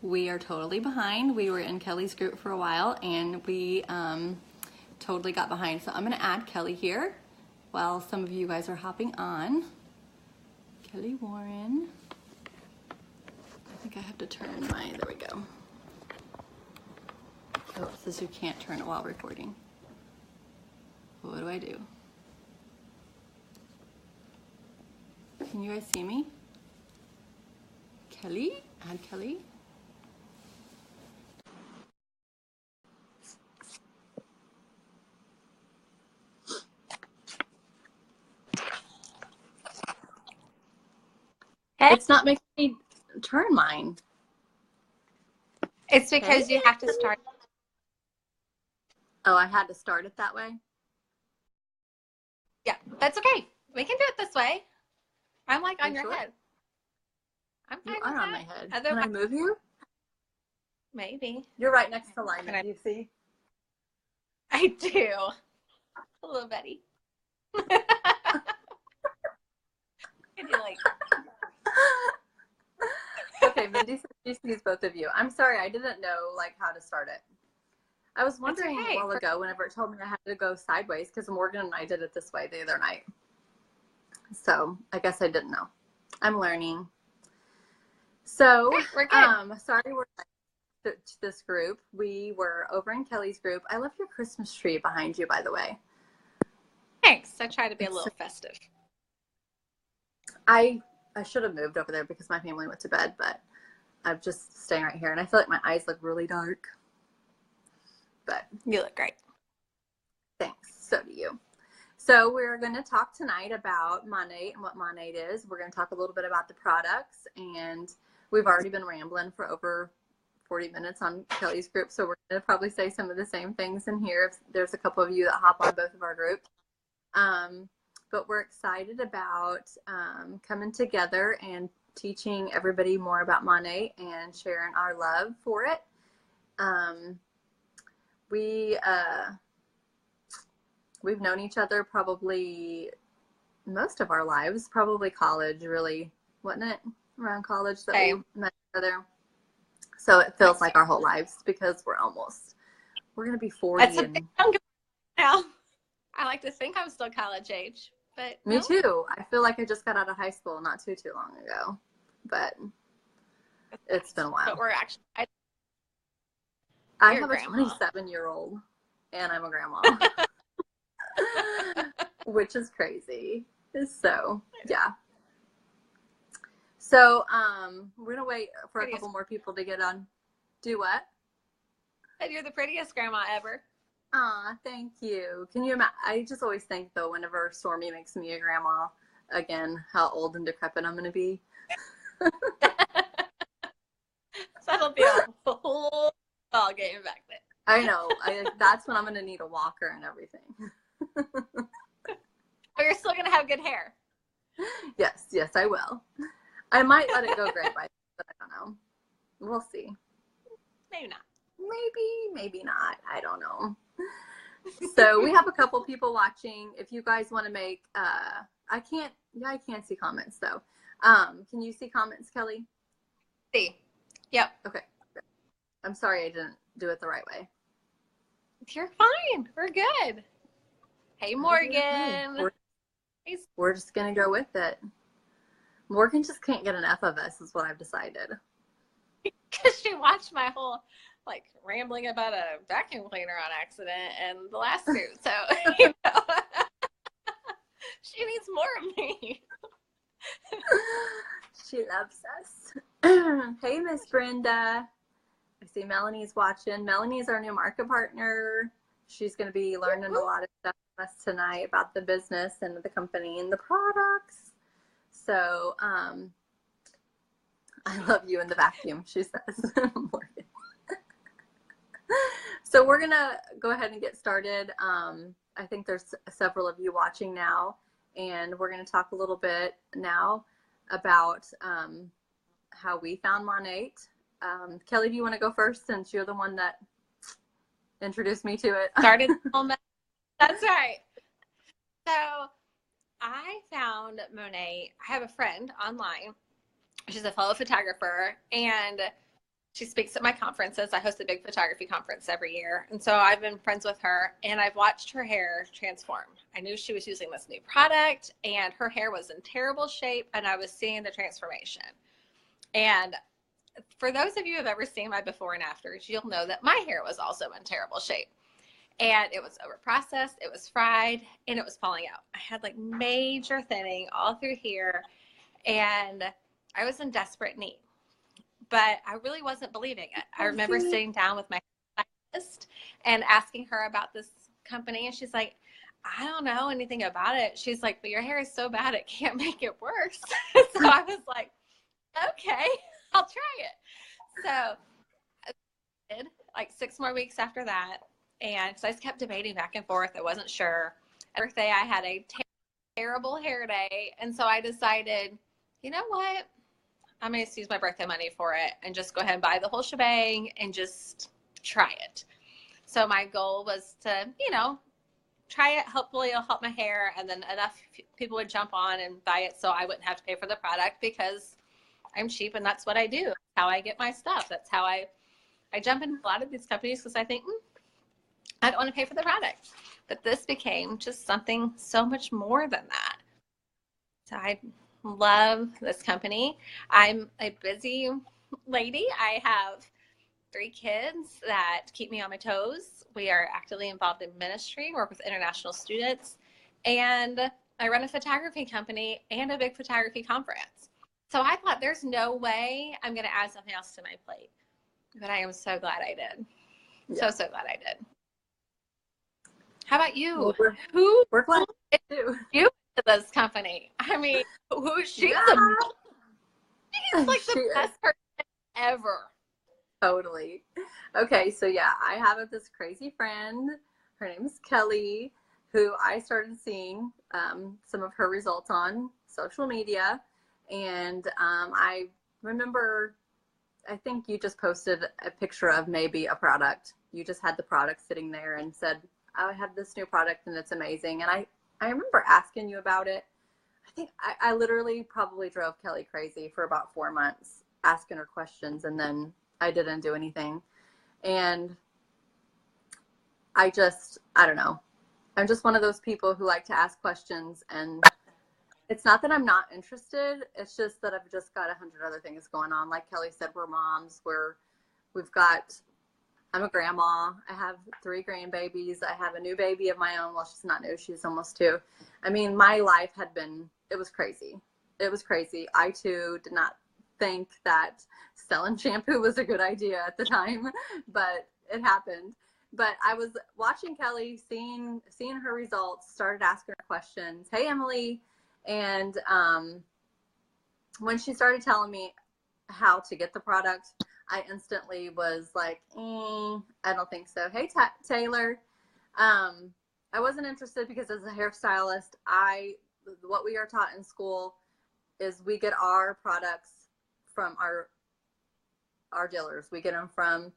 We are totally behind. We were in Kellie's group for a while and we totally got behind. So I'm going to add Kellie here while some of you guys are hopping on. Kellie Warren. I think I have to turn my, there we go. Oh, it says you can't turn it while recording. What do I do? Can you guys see me? Kellie? Add Kellie. It's not making me turn mine. It's because you have to start. Oh, I had to start it that way? Yeah, that's okay. We can do it this way. I'm like on your sure? head. I'm fine You with are that. on my head. Otherwise, Can I move you? maybe. You're right next to Lyman. Do you see? I do. Hello, Betty. Can you like? Okay, Mindy said she sees both of you. I'm sorry, I didn't know like how to start it. I was wondering a while ago whenever it told me I had to go sideways because Morgan and I did it this way the other night. So I guess I didn't know. I'm learning. So We're good. Sorry we're late to this group. We were over in Kellie's group. I love your Christmas tree behind you, by the way. Thanks. I try to be a little festive. I should have moved over there because my family went to bed, but I'm just staying right here. And I feel like my eyes look really dark. But you look great. Thanks. So do you. So we're going to talk tonight about Monat and what Monat is. We're going to talk a little bit about the products. And we've already been rambling for over 40 minutes on Kellie's group. So we're going to probably say some of the same things in here. If there's a couple of you that hop on both of our groups. But we're excited about coming together and teaching everybody more about Monat and sharing our love for it. We've known each other probably most of our lives, probably college, really, wasn't it? Around college that we met each other. So it feels like our whole lives because we're going to be 40. That's a big chunk now. I like to think I'm still college age. But me too. I feel like I just got out of high school not too long ago, but it's been a while. But we're actually, I have a 27-year-old and I'm a grandma, which is crazy. So yeah. So we're gonna wait for a couple more people to get on. Do what? And you're the prettiest grandma ever. Aw, thank you. Can you imagine? I just always think, though, whenever Stormy makes me a grandma again, how old and decrepit I'm going to be. That'll be a whole ball game back then. I know. That's when I'm going to need a walker and everything. But you're still going to have good hair. Yes, I will. I might let it go gray by then, but I don't know. We'll see. Maybe not. Maybe not. I don't know. So we have a couple people watching. If you guys want to make, I can't see comments though. Can you see comments, Kellie? See. Yep. Okay. I'm sorry I didn't do it the right way. You're fine. We're good. Hey, Morgan. We're just going to go with it. Morgan just can't get enough of us is what I've decided. Because she watched my whole rambling about a vacuum cleaner on accident and the last two. So, she needs more of me. She loves us. Hey, Miss Brenda. I see Melanie's watching. Melanie's our new market partner. She's going to be learning a lot of stuff from us tonight about the business and the company and the products. So, I love you in the vacuum, she says. Morgan. So we're going to go ahead and get started. I think there's several of you watching now, and we're going to talk a little bit now about how we found Monat. Kellie, do you want to go first since you're the one that introduced me to it? Started. That's right. So I found Monat. I have a friend online. She's a fellow photographer, and She speaks at my conferences. I host a big photography conference every year. And so I've been friends with her, and I've watched her hair transform. I knew she was using this new product, and her hair was in terrible shape, and I was seeing the transformation. And for those of you who have ever seen my before and afters, you'll know that my hair was also in terrible shape. And it was over processed, it was fried, and it was falling out. I had like major thinning all through here, and I was in desperate need. But I really wasn't believing it. I remember sitting down with my stylist and asking her about this company, and she's like, I don't know anything about it. She's like, but your hair is so bad it can't make it worse. So I was like, okay, I'll try it. So I did, like 6 more weeks after that. And so I just kept debating back and forth. I wasn't sure. Birthday, I had a terrible hair day. And so I decided, you know what? I'm going to use my birthday money for it and just go ahead and buy the whole shebang and just try it. So my goal was to, you know, try it. Hopefully it'll help my hair, and then enough people would jump on and buy it so I wouldn't have to pay for the product, because I'm cheap and that's what I do. That's how I get my stuff. That's how I jump into a lot of these companies, because I think, I don't want to pay for the product. But this became just something so much more than that. So I love this company. I'm a busy lady. I have 3 kids that keep me on my toes. We are actively involved in ministry, work with international students, and I run a photography company and a big photography conference. So I thought, there's no way I'm going to add something else to my plate. But I am so glad I did. Yeah. So glad I did. How about you? Well, Who we're glad too. You to this company? I mean, she's like the best person ever. Totally. Okay, so yeah, I have this crazy friend. Her name is Kellie, who I started seeing some of her results on social media. And I remember, I think you just posted a picture of maybe a product. You just had the product sitting there and said, I have this new product and it's amazing. And I remember asking you about it. I think I literally probably drove Kellie crazy for about 4 months, asking her questions, and then I didn't do anything. And I don't know. I'm just one of those people who like to ask questions, and it's not that I'm not interested. It's just that I've just got 100 other things going on. Like Kellie said, we're moms. I'm a grandma. I have 3 grandbabies. I have a new baby of my own. Well, she's not new. She's almost 2. I mean, my life it was crazy. It was crazy. I too did not think that selling shampoo was a good idea at the time, but it happened. But I was watching Kellie, seeing her results, started asking her questions. Hey, Emily. And when she started telling me how to get the product, I instantly was like, I don't think so. Hey, Taylor. I wasn't interested because as a hairstylist, what we are taught in school is we get our products from our dealers. We get them from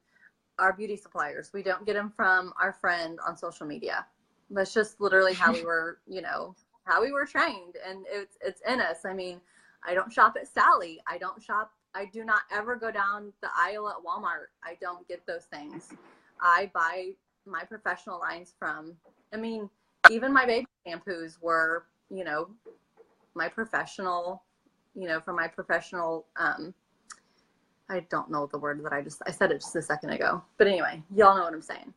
our beauty suppliers. We don't get them from our friend on social media. That's just literally how we were, how we were trained, and it's in us. I mean, I don't shop at Sally. I do not ever go down the aisle at Walmart. I don't get those things. I buy my professional lines from, even my baby shampoos were, my professional, from my professional, I don't know the word that I said it just a second ago, but anyway, y'all know what I'm saying.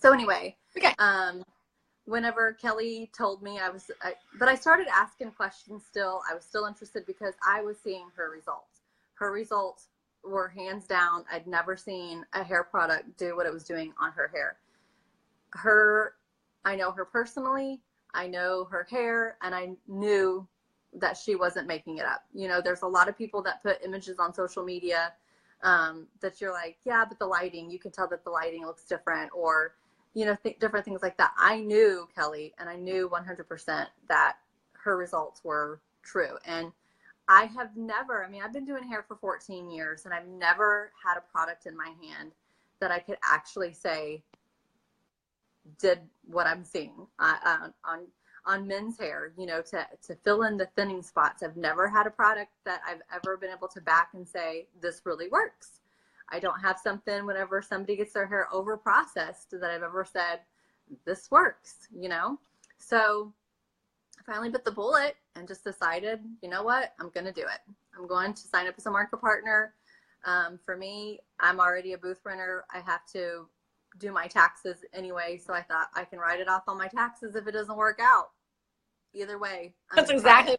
So anyway, okay. Whenever Kellie told me but I started asking questions still. I was still interested because I was seeing her results. Her results were hands down. I'd never seen a hair product do what it was doing on her hair. I know her personally. I know her hair, and I knew that she wasn't making it up. There's a lot of people that put images on social media that you're like, yeah, but the lighting, you can tell that the lighting looks different, or different things like that. I knew Kellie, and I knew 100% that her results were true. And I have never, I've been doing hair for 14 years, and I've never had a product in my hand that I could actually say did what I'm seeing on men's hair, to fill in the thinning spots. I've never had a product that I've ever been able to back and say, this really works. I don't have something whenever somebody gets their hair over processed that I've ever said, this works, you know? So I finally bit the bullet and just decided, you know what, I'm going to do it. I'm going to sign up as a market partner. For me, I'm already a booth renter. I have to do my taxes anyway. So I thought I can write it off on my taxes if it doesn't work out. Either way. That's exactly.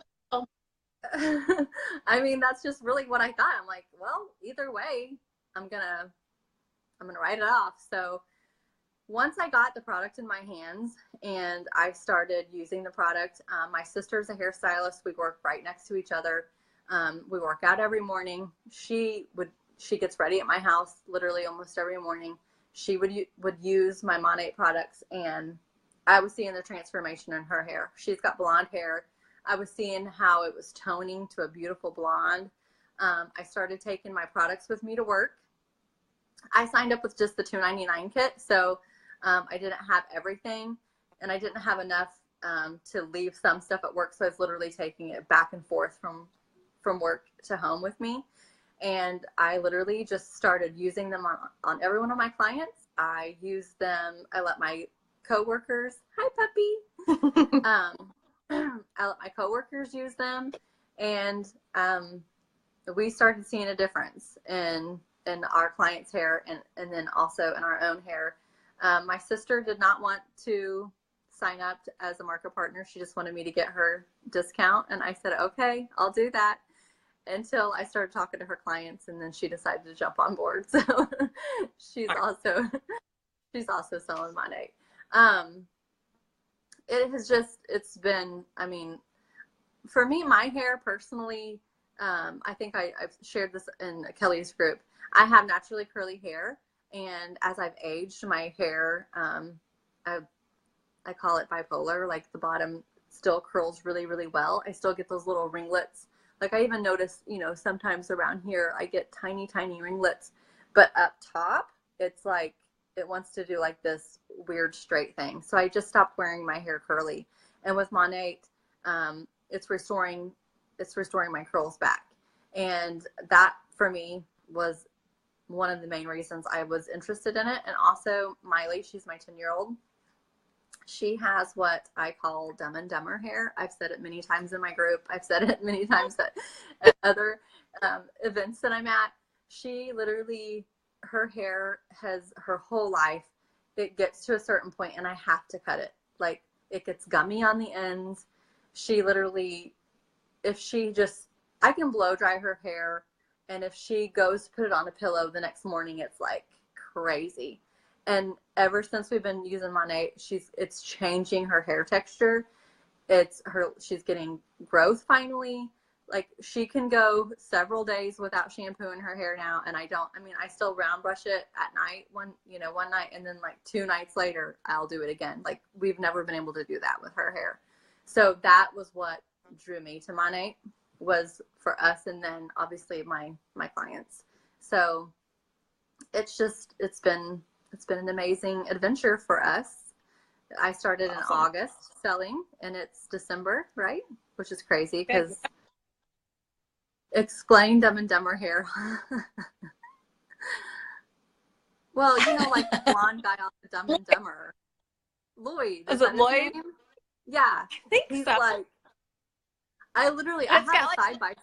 I mean, that's just really what I thought. I'm like, well, either way, I'm gonna write it off. So once I got the product in my hands and I started using the product, my sister's a hairstylist. We work right next to each other. We work out every morning. She gets ready at my house literally almost every morning. She would use my Monat products, and I was seeing the transformation in her hair. She's got blonde hair. I was seeing how it was toning to a beautiful blonde. I started taking my products with me to work. I signed up with just the $2.99 kit, so I didn't have everything, and I didn't have enough to leave some stuff at work, so I was literally taking it back and forth from work to home with me. And I literally just started using them on every one of my clients. I use them. I let my coworkers, hi puppy. I let my coworkers use them, and we started seeing a difference in our clients' hair and then also in our own hair. My sister did not want to sign up as a market partner. She just wanted me to get her discount, and I said, okay, I'll do that. Until I started talking to her clients, and then she decided to jump on board. So she's also selling Monat. It's been, I mean, for me, my hair personally, I think I've shared this in Kellie's group. I have naturally curly hair, and as I've aged, my hair, I call it bipolar, like the bottom still curls really, really well. I still get those little ringlets. Like I even notice, you know, sometimes around here I get tiny, tiny ringlets, but up top, it's like, it wants to do like this weird straight thing. So I just stopped wearing my hair curly. And with Monat, it's restoring my curls back. And that for me was one of the main reasons I was interested in it. And also Miley, she's my 10-year-old. She has what I call dumb and dumber hair. I've said it many times in my group. I've said it many times at other events that I'm at. She literally, her hair has her whole life. It gets to a certain point and I have to cut it. Like it gets gummy on the ends. She literally, I can blow dry her hair. And if she goes to put it on a pillow the next morning, it's like crazy. And ever since we've been using Monat, it's changing her hair texture. She's getting growth finally. Like she can go several days without shampooing her hair now. And I still round brush it at night one night, and then like 2 nights later, I'll do it again. Like we've never been able to do that with her hair. So that was what drew me to Monat, was for us. And then obviously my clients. So it's been an amazing adventure for us. I started in August selling, and it's December, right? Which is crazy because explain Dumb and Dumber hair. Well, you know, like the blonde guy off of Dumb and Dumber. Lloyd. Is it Lloyd? Yeah. I think he's so. Like, I have a side by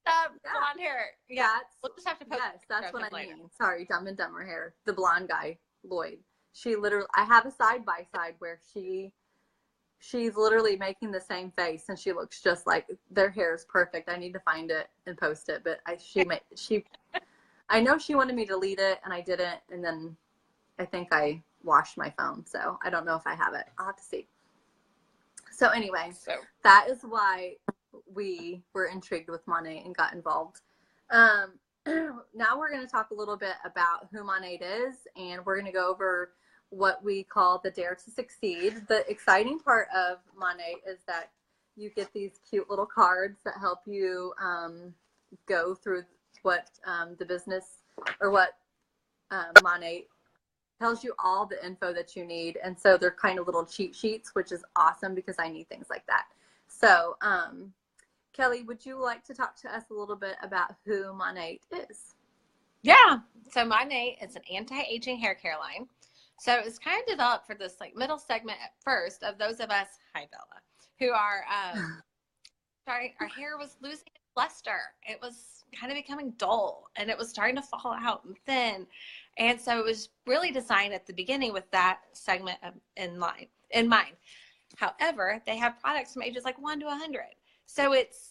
blonde hair. Yeah. We'll just have to post. Yes, that's what I mean. Sorry, Dumb and Dumber hair. The blonde guy, Lloyd. I have a side by side where she's literally making the same face, and she looks just like, their hair is perfect. I need to find it and post it, but I know she wanted me to delete it, and I didn't, and then I think I washed my phone, so I don't know if I have it. I'll have to see. So anyway, that is why we were intrigued with Monat and got involved. Now we're going to talk a little bit about who Monat is, and we're going to go over what we call the Dare to Succeed. The exciting part of Monat is that you get these cute little cards that help you go through what the business, or what Monat tells you all the info that you need. And so they're kind of little cheat sheets, which is awesome because I need things like that. So Kellie, would you like to talk to us a little bit about who Monat is? Yeah. So Monat is an anti-aging hair care line. So it's kind of developed for this like middle segment at first of those of us, hi Bella, who are sorry, our hair was losing its luster. It was kind of becoming dull and it was starting to fall out and thin. And so it was really designed at the beginning with that segment in mind. However, they have products from ages like 1 to 100. So it's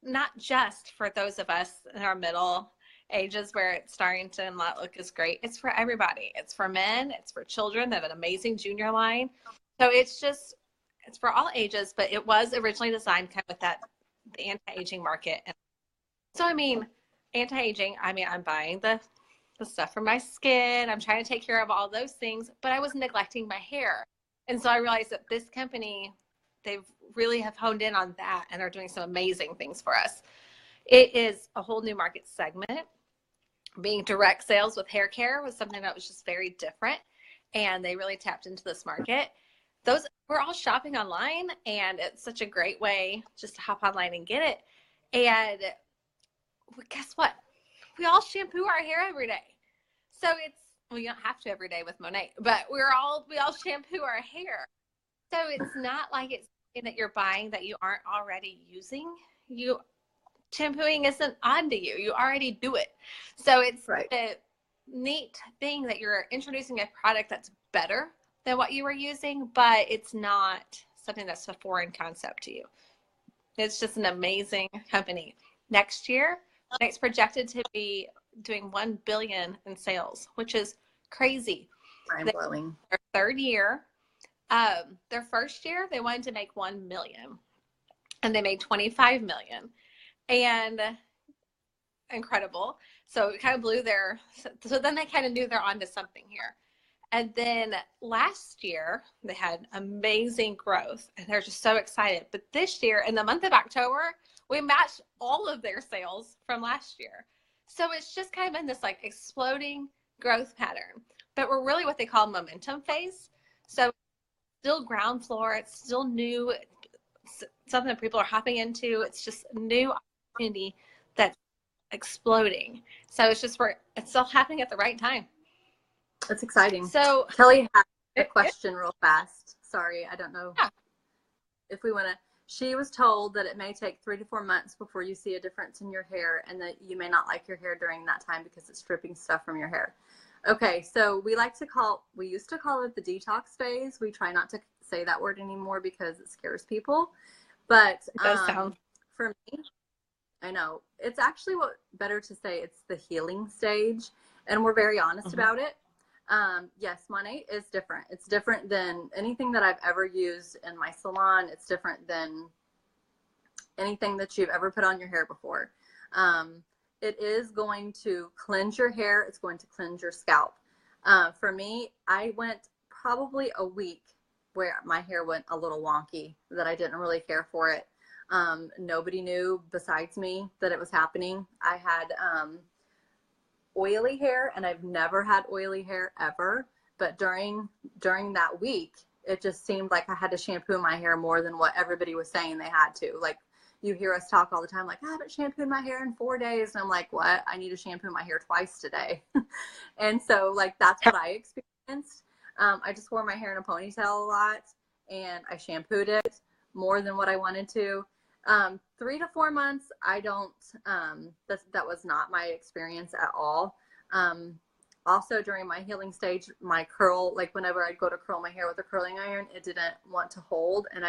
not just for those of us in our middle ages where it's starting to not look as great. It's for everybody. It's for men. It's for children. They have an amazing junior line. So it's for all ages, but it was originally designed kind of with the anti-aging market. And so, I mean, anti-aging, I mean, I'm buying the stuff for my skin. I'm trying to take care of all those things, but I was neglecting my hair. And so I realized that this company, they really have honed in on that and are doing some amazing things for us. It is a whole new market segment. Being direct sales with hair care was something that was just very different. And they really tapped into this market. We're all shopping online, and it's such a great way just to hop online and get it. And guess what? We all shampoo our hair every day. So you don't have to every day with Monat, but we all shampoo our hair. So it's not like it's something that you're buying that you aren't already using. Shampooing isn't odd to you. You already do it. So it's a neat thing that you're introducing a product that's better than what you were using, but it's not something that's a foreign concept to you. It's just an amazing company. Next year, it's projected to be doing $1 billion in sales, which is crazy. Mind-blowing. Their third year, their first year, they wanted to make $1 million, and they made $25 million. And incredible. So it kind of blew so then they kind of knew they're onto something here. And then last year they had amazing growth and they're just so excited. But this year in the month of October, we matched all of their sales from last year. So it's just kind of been this like exploding growth pattern, but we're really what they call momentum phase. So still ground floor. It's still new. It's something that people are hopping into. It's just new opportunity that's exploding. So it's still happening at the right time. It's exciting. So Kellie had a question real fast. Sorry, I don't know if we want to. She was told that it may take 3 to 4 months before you see a difference in your hair, and that you may not like your hair during that time because it's stripping stuff from your hair. Okay, so we used to call it the detox phase. We try not to say that word anymore because it scares people. But it does sound. For me, I know it's actually better to say it's the healing stage, and we're very honest about it. Yes, Monat is different. It's different than anything that I've ever used in my salon. It's different than anything that you've ever put on your hair before. It is going to cleanse your hair. It's going to cleanse your scalp. For me, I went probably a week where my hair went a little wonky, that I didn't really care for it. Nobody knew besides me that it was happening. I had oily hair, and I've never had oily hair ever. But during that week, it just seemed like I had to shampoo my hair more than what everybody was saying they had to. Like, you hear us talk all the time, like, I haven't shampooed my hair in 4 days. And I'm like, what? I need to shampoo my hair twice today. And so, like, that's what I experienced. I just wore my hair in a ponytail a lot, and I shampooed it more than what I wanted to. 3 to 4 months, I don't, that was not my experience at all. Also during my healing stage, my curl, like whenever I'd go to curl my hair with a curling iron, it didn't want to hold. And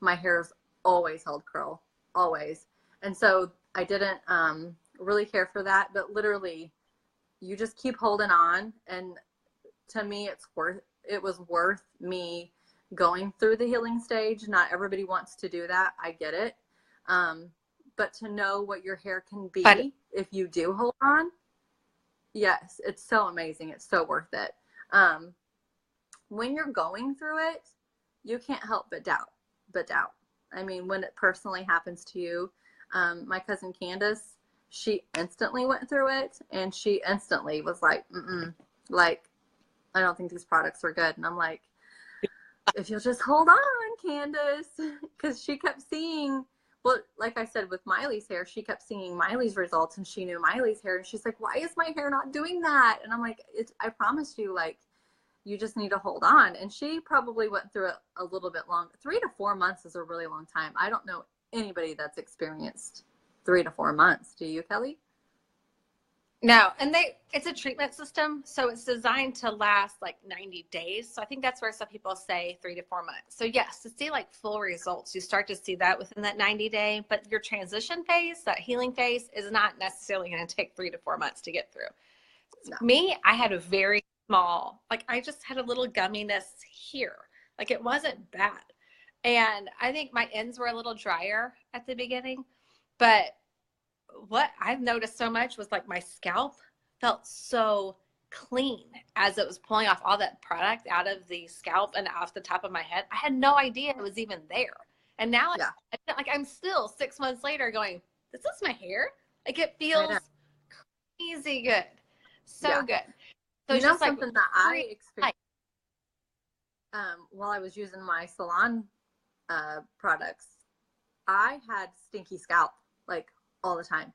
my hair's always held curl, always. And so I didn't, really care for that, but literally you just keep holding on. And to me, it was worth me going through the healing stage. Not everybody wants to do that. I get it. But to know what your hair can be if you do hold on, yes, it's so amazing. It's so worth it. When you're going through it, you can't help but doubt. I mean, when it personally happens to you, my cousin Candace, she instantly went through it, and she instantly was like, like, I don't think these products are good. And I'm like, if you'll just hold on, Candace, because she kept seeing Well, like I said, with Miley's hair, she kept seeing Miley's results and she knew Miley's hair. And she's like, why is my hair not doing that? And I'm like, I promised you, like, you just need to hold on. And she probably went through it a little bit long. 3 to 4 months is a really long time. I don't know anybody that's experienced 3 to 4 months. Do you, Kelly? No, and it's a treatment system, so it's designed to last like 90 days. So I think that's where some people say 3 to 4 months. So yes, to see like full results, you start to see that within that 90-day, but your transition phase, that healing phase, is not necessarily going to take 3 to 4 months to get through. No. Me, I had a very small, like I just had a little gumminess here. Like it wasn't bad. And I think my ends were a little drier at the beginning, but what I've noticed so much was like my scalp felt so clean as it was pulling off all that product out of the scalp and off the top of my head. I had no idea it was even there. And now like I'm still 6 months later going, this is my hair. Like it feels crazy good. So good. So you know, something like, that I experienced while I was using my salon products, I had stinky scalp like all the time.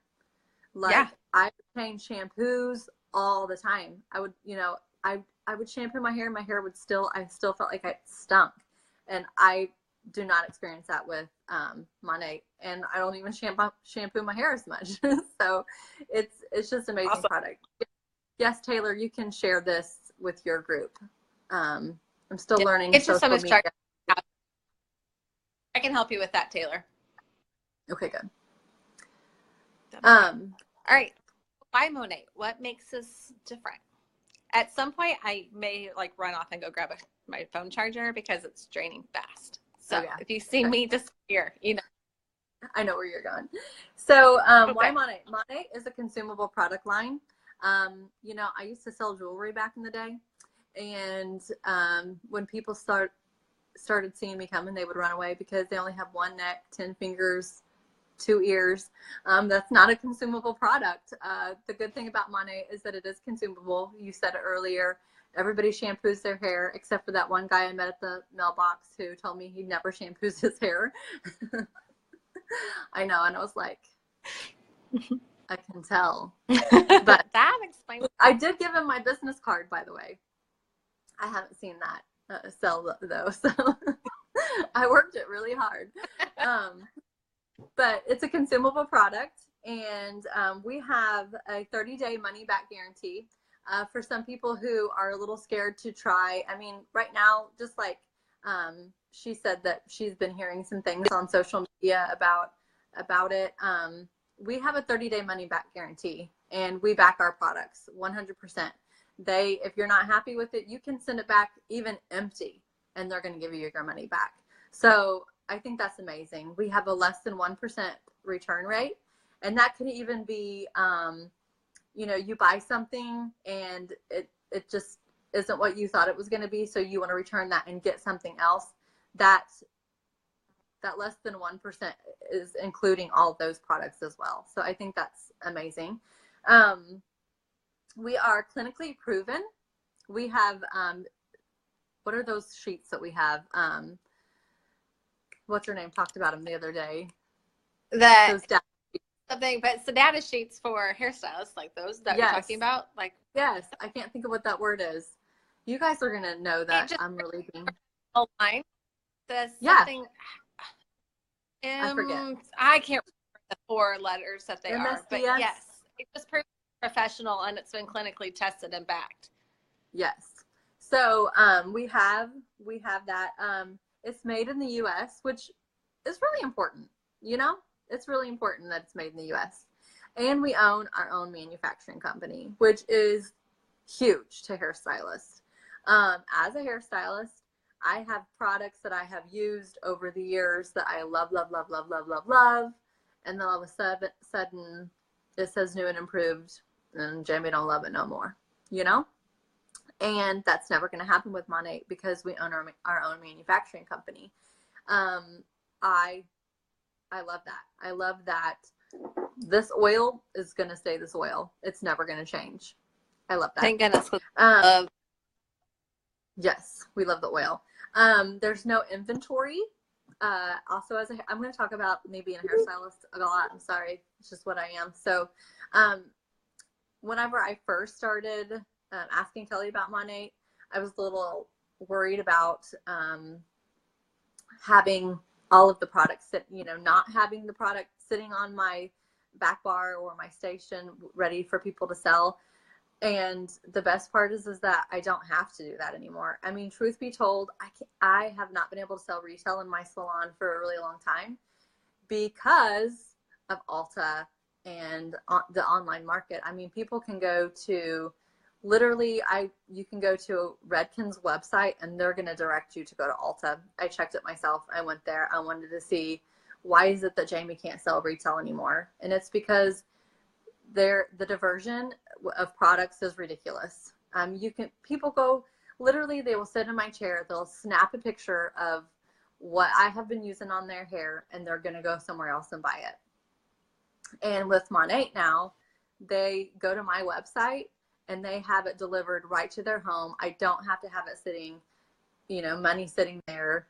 Like I would change shampoos all the time. I would, you know, I would shampoo my hair and my hair would I still felt like it stunk. And I do not experience that with Monat, and I don't even shampoo my hair as much. So it's just an amazing product. Yes, Taylor, you can share this with your group. I'm still learning. It's just so much. I can help you with that, Taylor. Okay, good. All right. Why Monat? What makes this different? At some point, I may like run off and go grab my phone charger because it's draining fast. So if you see me disappear, you know. I know where you're going. So why Monat? Monat is a consumable product line. You know, I used to sell jewelry back in the day, and when people started seeing me coming, they would run away because they only have 1 neck, 10 fingers, 2 ears. That's not a consumable product. The good thing about Monat is that it is consumable. You said it earlier. Everybody shampoos their hair except for that one guy I met at the mailbox who told me he never shampoos his hair. I know, and I was like, I can tell. But that explains. I did give him my business card, by the way. I haven't seen that sell though, so I worked it really hard. But it's a consumable product, and we have a 30-day money-back guarantee. For some people who are a little scared to try, I mean, right now, just like she said that she's been hearing some things on social media about it. We have a 30-day money-back guarantee, and we back our products 100%. If you're not happy with it, you can send it back even empty, and they're going to give you your money back. So I think that's amazing. We have a less than 1% return rate, and that could even be, you know, you buy something and it just isn't what you thought it was going to be, so you want to return that and get something else. That less than 1% is including all of those products as well. So I think that's amazing. We are clinically proven. We have, what are those sheets that we have? What's her name talked about them the other day? Something, but it's the data sheets for hairstylists, like those that you're talking about. Like, yes, I can't think of what that word is. You guys are gonna know that. I'm really being line. There's something. I forget. I can't remember the 4 letters that they are, but yes, it just proves professional and it's been clinically tested and backed. Yes. So we have that. It's made in the U.S., which is really important. You know, it's really important that it's made in the U.S. And we own our own manufacturing company, which is huge to hairstylists. As a hairstylist, I have products that I have used over the years that I love, love, love, love, love, love, love. And then all of a sudden it says new and improved, and Jamie don't love it no more, you know? And that's never going to happen with Monat because we own our own manufacturing company. I love that. I love that this oil is going to stay this oil. It's never going to change. I love that. Thank goodness. Yes, we love the oil. There's no inventory Also, I'm going to talk about me being a hairstylist a lot. I'm sorry. It's just what I am. So, whenever I first started asking Kellie about Monat, I was a little worried about having all of the products not having the product sitting on my back bar or my station ready for people to sell. And the best part is that I don't have to do that anymore. I mean, truth be told, I have not been able to sell retail in my salon for a really long time because of Ulta and the online market. I mean, people can go to you can go to Redken's website and they're going to direct you to go to Ulta. I checked it myself. I went there. I wanted to see, why is it that Jamie can't sell retail anymore? And it's because the diversion of products is ridiculous. People go, literally, they will sit in my chair, they'll snap a picture of what I have been using on their hair, and they're going to go somewhere else and buy it. And with Monat now, they go to my website and they have it delivered right to their home. I don't have to have it sitting, money sitting there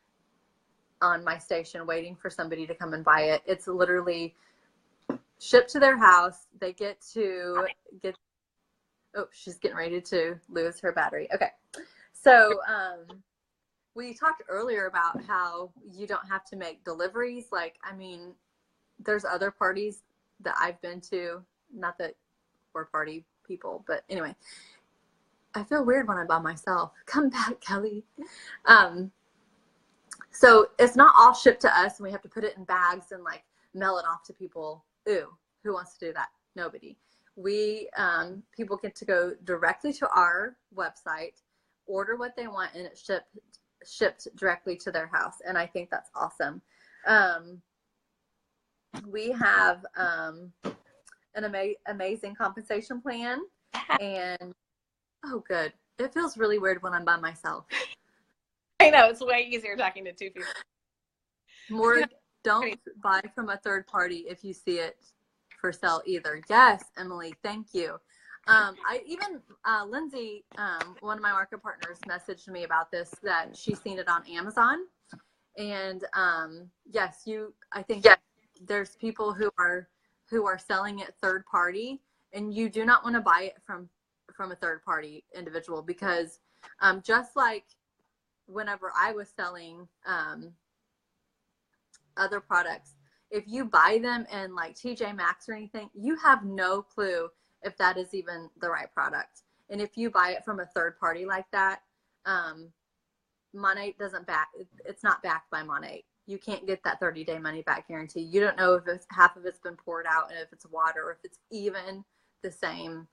on my station waiting for somebody to come and buy it. It's literally shipped to their house. They she's getting ready to lose her battery. Okay. So, we talked earlier about how you don't have to make deliveries. There's other parties that I've been to, not that we're party people, but anyway, I feel weird when I'm by myself. Come back, Kellie. So it's not all shipped to us and we have to put it in bags and mail it off to people. Ooh, who wants to do that? Nobody. People get to go directly to our website, order what they want, and it's shipped directly to their house. And I think that's awesome. We have an amazing compensation plan, and oh, good. It feels really weird when I'm by myself. I know, it's way easier talking to two people. Don't buy from a third party if you see it for sale either. Yes, Emily, thank you. Lindsay, one of my market partners, messaged me about this, that she's seen it on Amazon. And yes, I think there's people who are selling it third party, and you do not want to buy it from a third party individual, because just like whenever I was selling other products, if you buy them in TJ Maxx or anything, you have no clue if that is even the right product. And if you buy it from a third party like that, Monat it's not backed by Monat. You can't get that 30-day money back guarantee. You don't know if half of it's been poured out and if it's water, or if it's even the same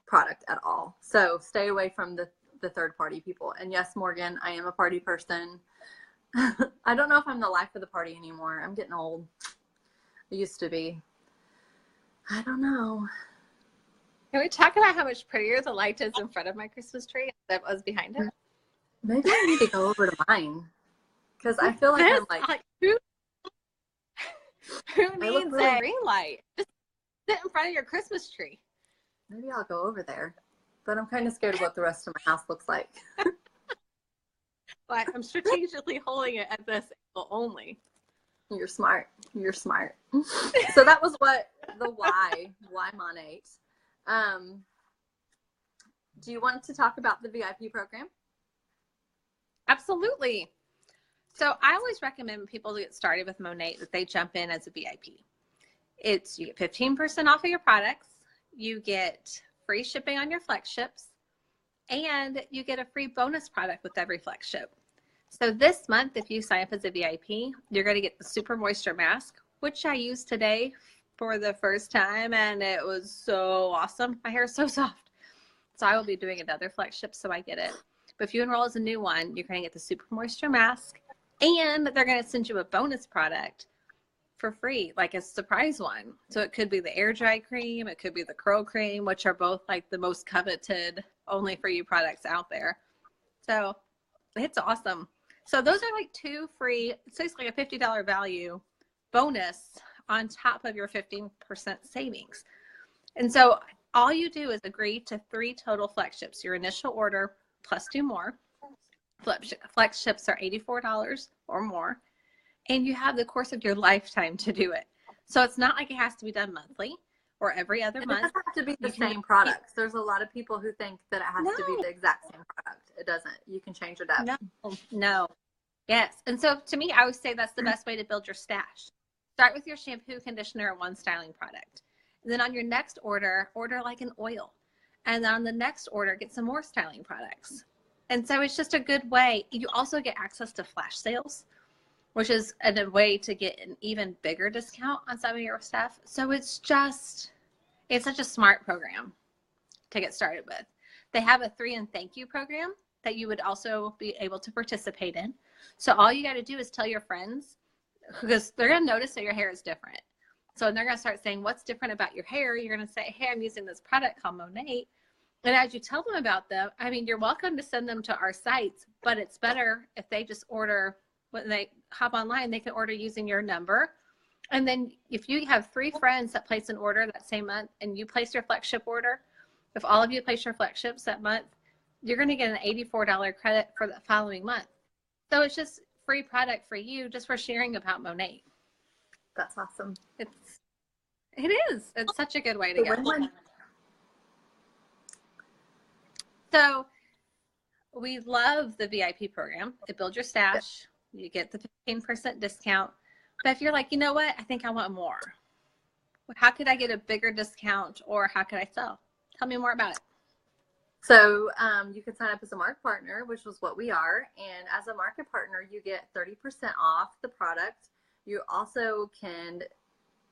product at all. So stay away from the third party people. And yes, Morgan, I am a party person. I don't know if I'm the life of the party anymore. I'm getting old. I used to be. I don't know. Can we talk about how much prettier the light is in front of my Christmas tree than it was behind it? Maybe I need to go over to mine, because I feel like I'm who needs a ring light? Just sit in front of your Christmas tree. Maybe I'll go over there, but I'm kind of scared of what the rest of my house looks like. But I'm strategically holding it at this angle only. You're smart. You're smart. So that was why Monat. Do you want to talk about the VIP program? Absolutely. So I always recommend people to get started with Monat that they jump in as a VIP. You get 15% off of your products, you get free shipping on your flex ships, and you get a free bonus product with every flex ship. So this month, if you sign up as a VIP, you're going to get the Super Moisture Mask, which I used today for the first time, and it was so awesome. My hair is so soft. So I will be doing another flex ship, so I get it. But if you enroll as a new one, you're going to get the Super Moisture Mask, and they're going to send you a bonus product for free, like a surprise one. So it could be the air dry cream, it could be the curl cream, which are both the most coveted only for you products out there. So it's awesome. So those are two free, it's basically a $50 value bonus on top of your 15% savings. And so all you do is agree to 3 total flex ships, your initial order plus 2 more. Flex ships are $84 or more, and you have the course of your lifetime to do it. So it's not like it has to be done monthly or every other And month. it doesn't have to be the same do products. There's a lot of people who think that it has to be No, the exact same product. It doesn't. You can change it up. no. Yes. And so to me, I would say that's the best way to build your stash. Start with your shampoo, conditioner, and one styling product. And then on your next order like an oil. And then on the next order, get some more styling products. And so it's just a good way. You also get access to flash sales, which is a way to get an even bigger discount on some of your stuff. So it's such a smart program to get started with. They have a 3 and thank you program that you would also be able to participate in. So all you got to do is tell your friends, because they're going to notice that your hair is different. So they're going to start saying, what's different about your hair? You're going to say, hey, I'm using this product called Monat. And as you tell them about them, I mean, you're welcome to send them to our sites, but it's better if they just order, when they hop online, they can order using your number. And then if you have 3 friends that place an order that same month and you place your flex ship order, if all of you place your flex ships that month, you're going to get an $84 credit for the following month. So it's just free product for you just for sharing about Monat. That's awesome. It is. It's such a good way to go. So we love the VIP program. It builds your stash. You get the 15% discount. But if you're like, you know what, I think I want more. How could I get a bigger discount, or how could I sell? Tell me more about it. So you can sign up as a market partner, which was what we are. And as a market partner, you get 30% off the product. You also can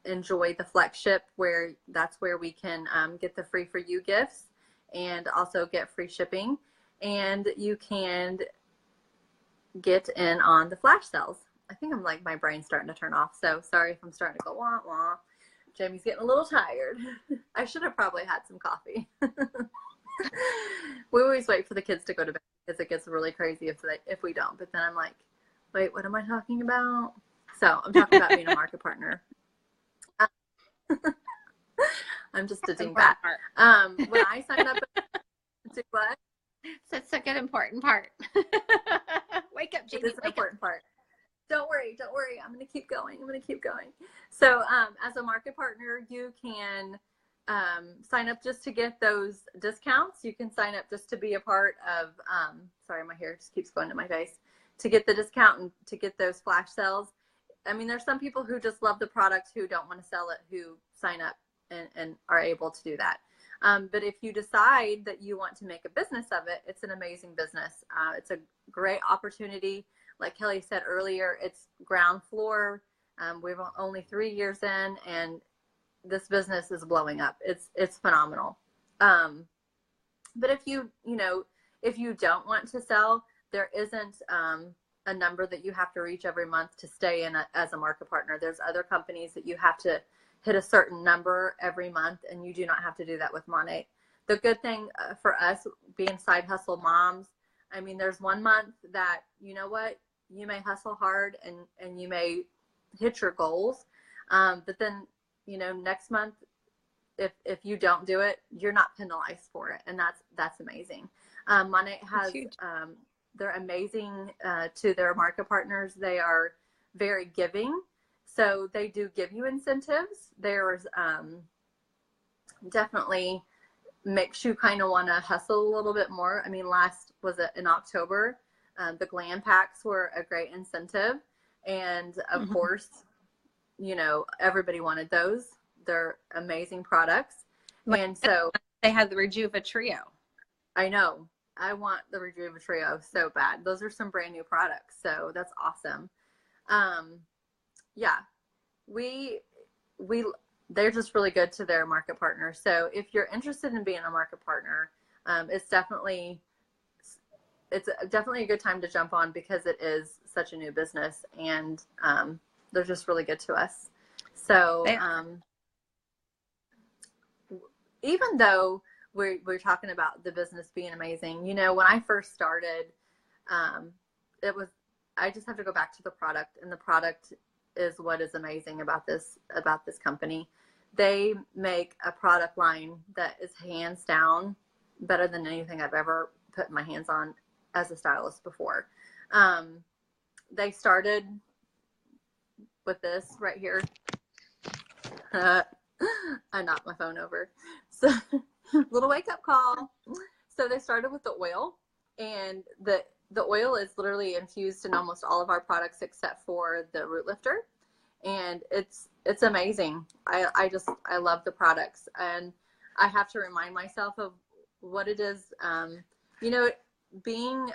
enjoy the flex ship, that's where we can get the free for you gifts and also get free shipping. And you can get in on the flash sales. I think my brain's starting to turn off. So sorry if I'm starting to go wah wah. Jamie's getting a little tired. I should have probably had some coffee. We always wait for the kids to go to bed because it gets really crazy if we don't. But then I'm like, wait, what am I talking about? So I'm talking about being a market partner. I'm just a dingbat. When I signed up to what? That's a good important part. Wake up, Jamie. It is an important part. Don't worry. I'm going to keep going. So as a market partner, you can sign up just to get those discounts. You can sign up just to be a part of, sorry, my hair just keeps going to my face, to get the discount and to get those flash sales. I mean, there's some people who just love the product who don't want to sell it, who sign up and are able to do that. But if you decide that you want to make a business of it, it's an amazing business. It's a great opportunity. Like Kelly said earlier, it's ground floor. We've only 3 years in, and this business is blowing up. It's phenomenal. But if you don't want to sell, there isn't a number that you have to reach every month to stay in as a market partner. There's other companies that you have to hit a certain number every month, and you do not have to do that with Monat. The good thing for us being side hustle moms, I mean, there's one month that, you know what, you may hustle hard and you may hit your goals. But then, next month, if you don't do it, you're not penalized for it. And that's amazing. Monat has, they're amazing to their market partners. They are very giving. So they do give you incentives. There's definitely makes you kind of want to hustle a little bit more. I mean, in October, the glam packs were a great incentive. And of course, everybody wanted those. They're amazing products. And so they had the Rejuva Trio. I know. I want the Rejuva Trio so bad. Those are some brand new products. So that's awesome. Yeah, they're just really good to their market partners. So if you're interested in being a market partner, it's definitely a good time to jump on, because it is such a new business, and they're just really good to us. So even though we're talking about the business being amazing, when I first started, I just have to go back to the product, and the product is what is amazing about this company. They make a product line that is hands down better than anything I've ever put my hands on as a stylist before. They started with this right here. I knocked my phone over. So little wake up call. So they started with the oil, and the oil is literally infused in almost all of our products except for the root lifter. And it's amazing. I love the products, and I have to remind myself of what it is. You know, being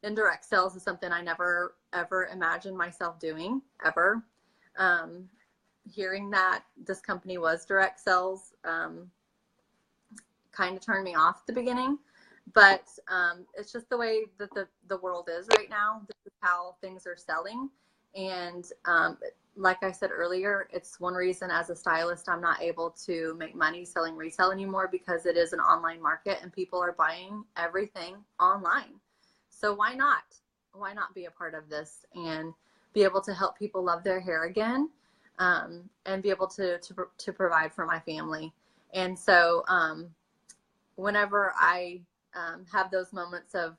in direct sales is something I never ever imagined myself doing ever. Hearing that this company was direct sales kind of turned me off at the beginning, but it's just the way that the world is right now. This is how things are selling. And like I said earlier, it's one reason as a stylist I'm not able to make money selling resale anymore, because it is an online market and people are buying everything online. So why not be a part of this and be able to help people love their hair again, and be able to provide for my family. And so whenever I have those moments of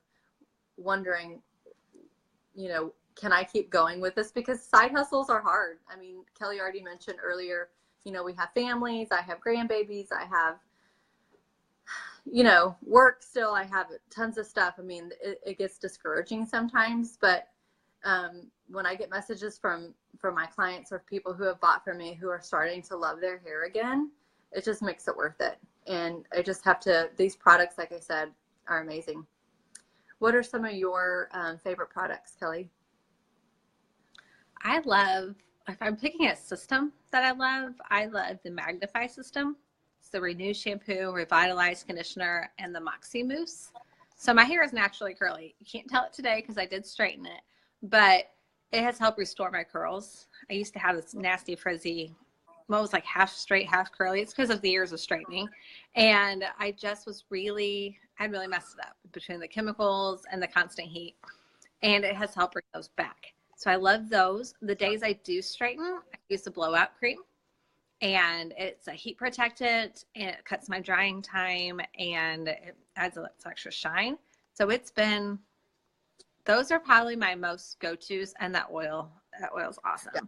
wondering, you know, can I keep going with this? Because side hustles are hard. I mean, Kelly already mentioned earlier, you know, we have families, I have grandbabies, I have, you know, work still, I have tons of stuff. I mean, it gets discouraging sometimes, but when I get messages from my clients or people who have bought from me who are starting to love their hair again, it just makes it worth it. And I just have to, these products, like I said, are amazing. What are some of your favorite products, Kelly? I love, if I'm picking a system that I love the Magnify system. It's the Renew shampoo, Revitalize conditioner, and the Moxie mousse. So my hair is naturally curly. You can't tell it today because I did straighten it, but it has helped restore my curls. I used to have this nasty frizzy, what was like half straight, half curly. It's because of the years of straightening. And I just was I really messed it up between the chemicals and the constant heat. And it has helped bring those back. So I love those. The days I do straighten, I use the blowout cream. And it's a heat protectant, and it cuts my drying time, and it adds a little extra shine. So those are probably my most go-tos, and that oil's awesome. Yeah.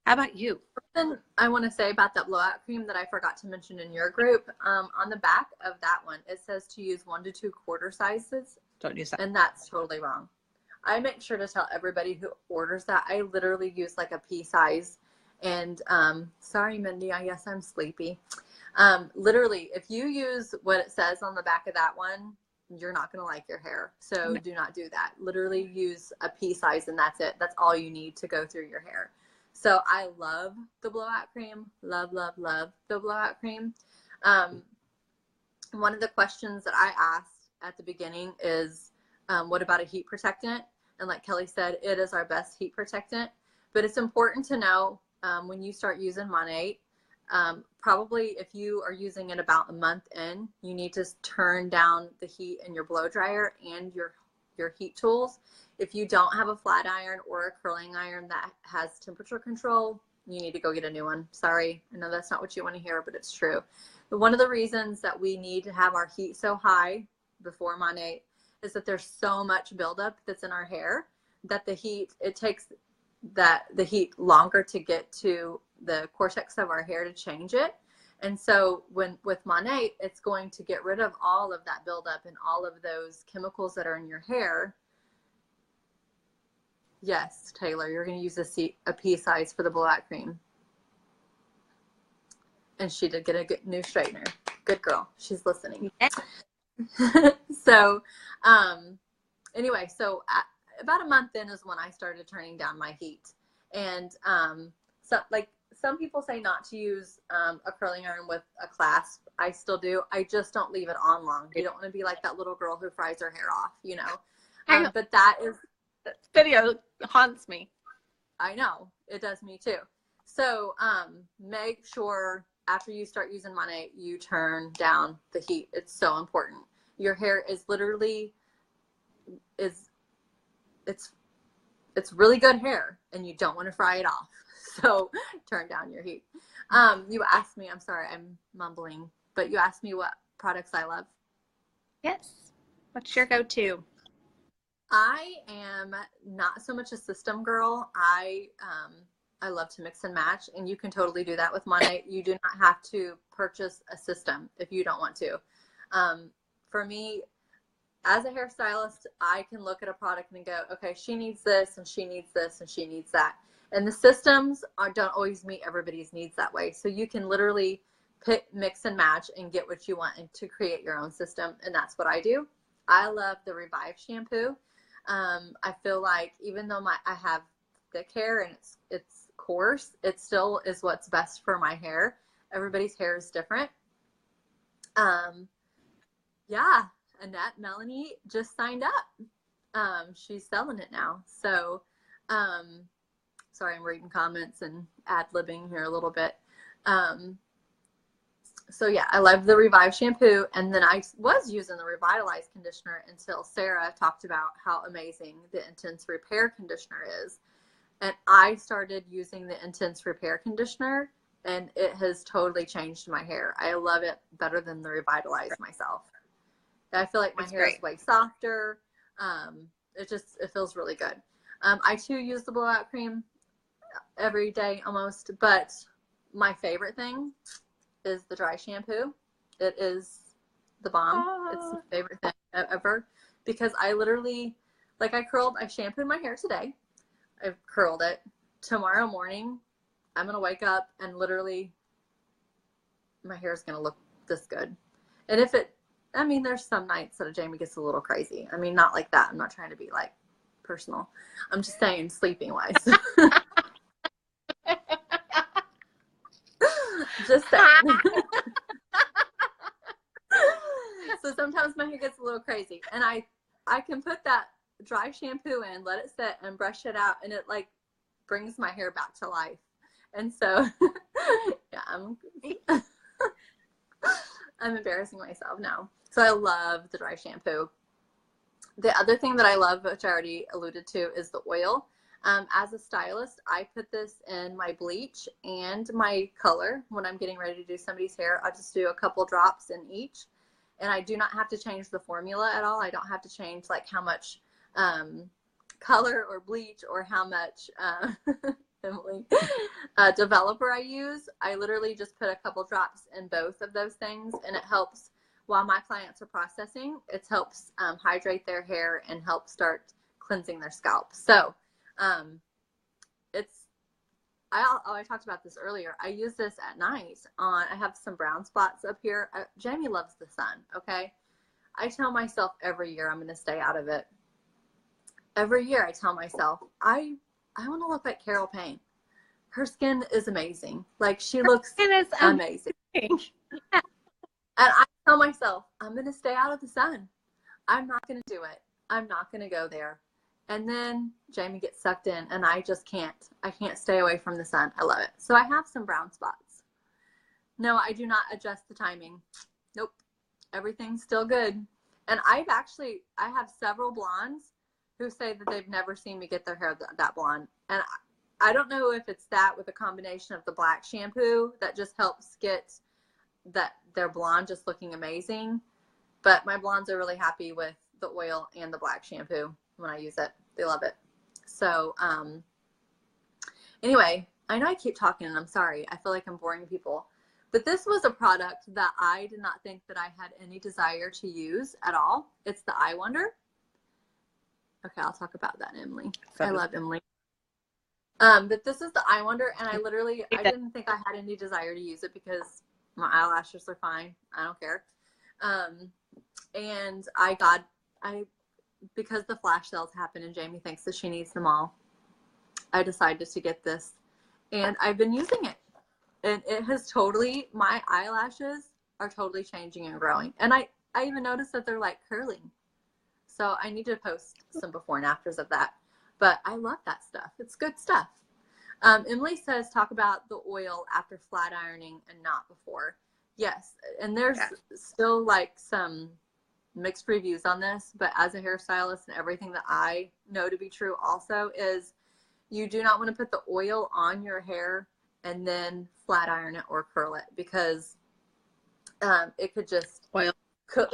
How about you? Something I want to say about that blowout cream that I forgot to mention in your group, on the back of that one, it says to use 1 to 2 quarter sizes. Don't use that. And that's totally wrong. I make sure to tell everybody who orders that I literally use like a pea size. And sorry, Mindy, I guess I'm sleepy. Literally, if you use what it says on the back of that one, you're not going to like your hair. So do not do that. Literally use a pea size, and that's it. That's all you need to go through your hair. So I love the blowout cream. Love, love, love the blowout cream. One of the questions that I asked at the beginning is, what about a heat protectant? And like Kelly said, it is our best heat protectant. But it's important to know when you start using Monat, probably if you are using it about a month in, you need to turn down the heat in your blow dryer and your heat tools. If you don't have a flat iron or a curling iron that has temperature control, you need to go get a new one. Sorry, I know that's not what you want to hear, but it's true. But one of the reasons that we need to have our heat so high before Monat is that there's so much buildup that's in our hair that the heat, it takes the heat longer to get to the cortex of our hair to change it. And so with Monat, it's going to get rid of all of that buildup and all of those chemicals that are in your hair. Yes, Taylor, you're going to use a pea size for the blowout cream. And she did get a good new straightener. Good girl. She's listening. So anyway, so about a month in is when I started turning down my heat. And so like some people say not to use a curling iron with a clasp. I still do. I just don't leave it on long. You don't want to be like that little girl who fries her hair off, you know. But that video haunts me. I know. It does me too. So make sure after you start using Monat, you turn down the heat. It's so important. Your hair is literally it's really good hair, and you don't want to fry it off. So turn down your heat. You asked me, I'm sorry, I'm mumbling, but you asked me what products I love. Yes. What's your go-to? I am not so much a system girl. I love to mix and match, and you can totally do that with Monat. You do not have to purchase a system if you don't want to. For me, as a hairstylist, I can look at a product and go, okay, she needs this, and she needs this, and she needs that. And the systems don't always meet everybody's needs that way. So you can literally pick, mix and match and get what you want and to create your own system. And that's what I do. I love the Revive shampoo. I feel like even though I have thick hair and it's coarse, it still is what's best for my hair. Everybody's hair is different. Yeah, Annette Melanie just signed up. She's selling it now. So, sorry, I'm reading comments and ad-libbing here a little bit. So yeah, I love the Revive shampoo. And then I was using the Revitalize conditioner until Sarah talked about how amazing the Intense Repair conditioner is. And I started using the Intense Repair conditioner, and it has totally changed my hair. I love it better than the Revitalize myself. I feel like my hair is way softer. It feels really good. I too use the blowout cream every day almost, but my favorite thing is the dry shampoo. It is the bomb. It's my favorite thing ever, because I literally, like, I shampooed my hair today. I've curled it. Tomorrow morning, I'm going to wake up and literally my hair is going to look this good. And there's some nights that Jamie gets a little crazy. I mean, not like that. I'm not trying to be like personal. I'm just saying sleeping wise. Just saying. So sometimes my hair gets a little crazy, and I can put that dry shampoo in, let it sit, and brush it out, and it like brings my hair back to life. And so yeah, I'm embarrassing myself now. So I love the dry shampoo. The other thing that I love, which I already alluded to, is the oil. As a stylist, I put this in my bleach and my color. When I'm getting ready to do somebody's hair, I just do a couple drops in each. And I do not have to change the formula at all. I don't have to change like how much color or bleach or how much developer I use. I literally just put a couple drops in both of those things, and it helps while my clients are processing. It helps hydrate their hair and help start cleansing their scalp. So I talked about this earlier. I use this at night I have some brown spots up here. Jamie loves the sun. Okay. I tell myself every year I'm going to stay out of it. Every year I tell myself, I want to look like Carol Payne. Her skin is amazing. Like, she looks amazing. Yeah. And I tell myself, I'm going to stay out of the sun. I'm not going to do it. I'm not going to go there. And then Jamie gets sucked in, and I just can't. I can't stay away from the sun. I love it. So I have some brown spots. No, I do not adjust the timing. Nope. Everything's still good. And I have several blondes who say that they've never seen me get their hair that blonde. And I don't know if it's that with a combination of the black shampoo that just helps get their blonde just looking amazing. But my blondes are really happy with the oil and the black shampoo when I use it. They love it. So anyway, I know I keep talking and I'm sorry. I feel like I'm boring people. But this was a product that I did not think that I had any desire to use at all. It's the Eye Wonder. Okay, I'll talk about that, Emily. I love Emily. But this is the Eye Wonder, and I didn't think I had any desire to use it because my eyelashes are fine. I don't care. And because the flash sales happen and Jamie thinks that she needs them all, I decided to get this, and I've been using it. And it has my eyelashes are totally changing and growing. And I even noticed that they're like curling. So I need to post some before and afters of that. But I love that stuff. It's good stuff. Emily says, talk about the oil after flat ironing and not before. Yes. And there's still like some mixed reviews on this. But as a hairstylist, and everything that I know to be true also is you do not want to put the oil on your hair and then flat iron it or curl it, because it could just cook.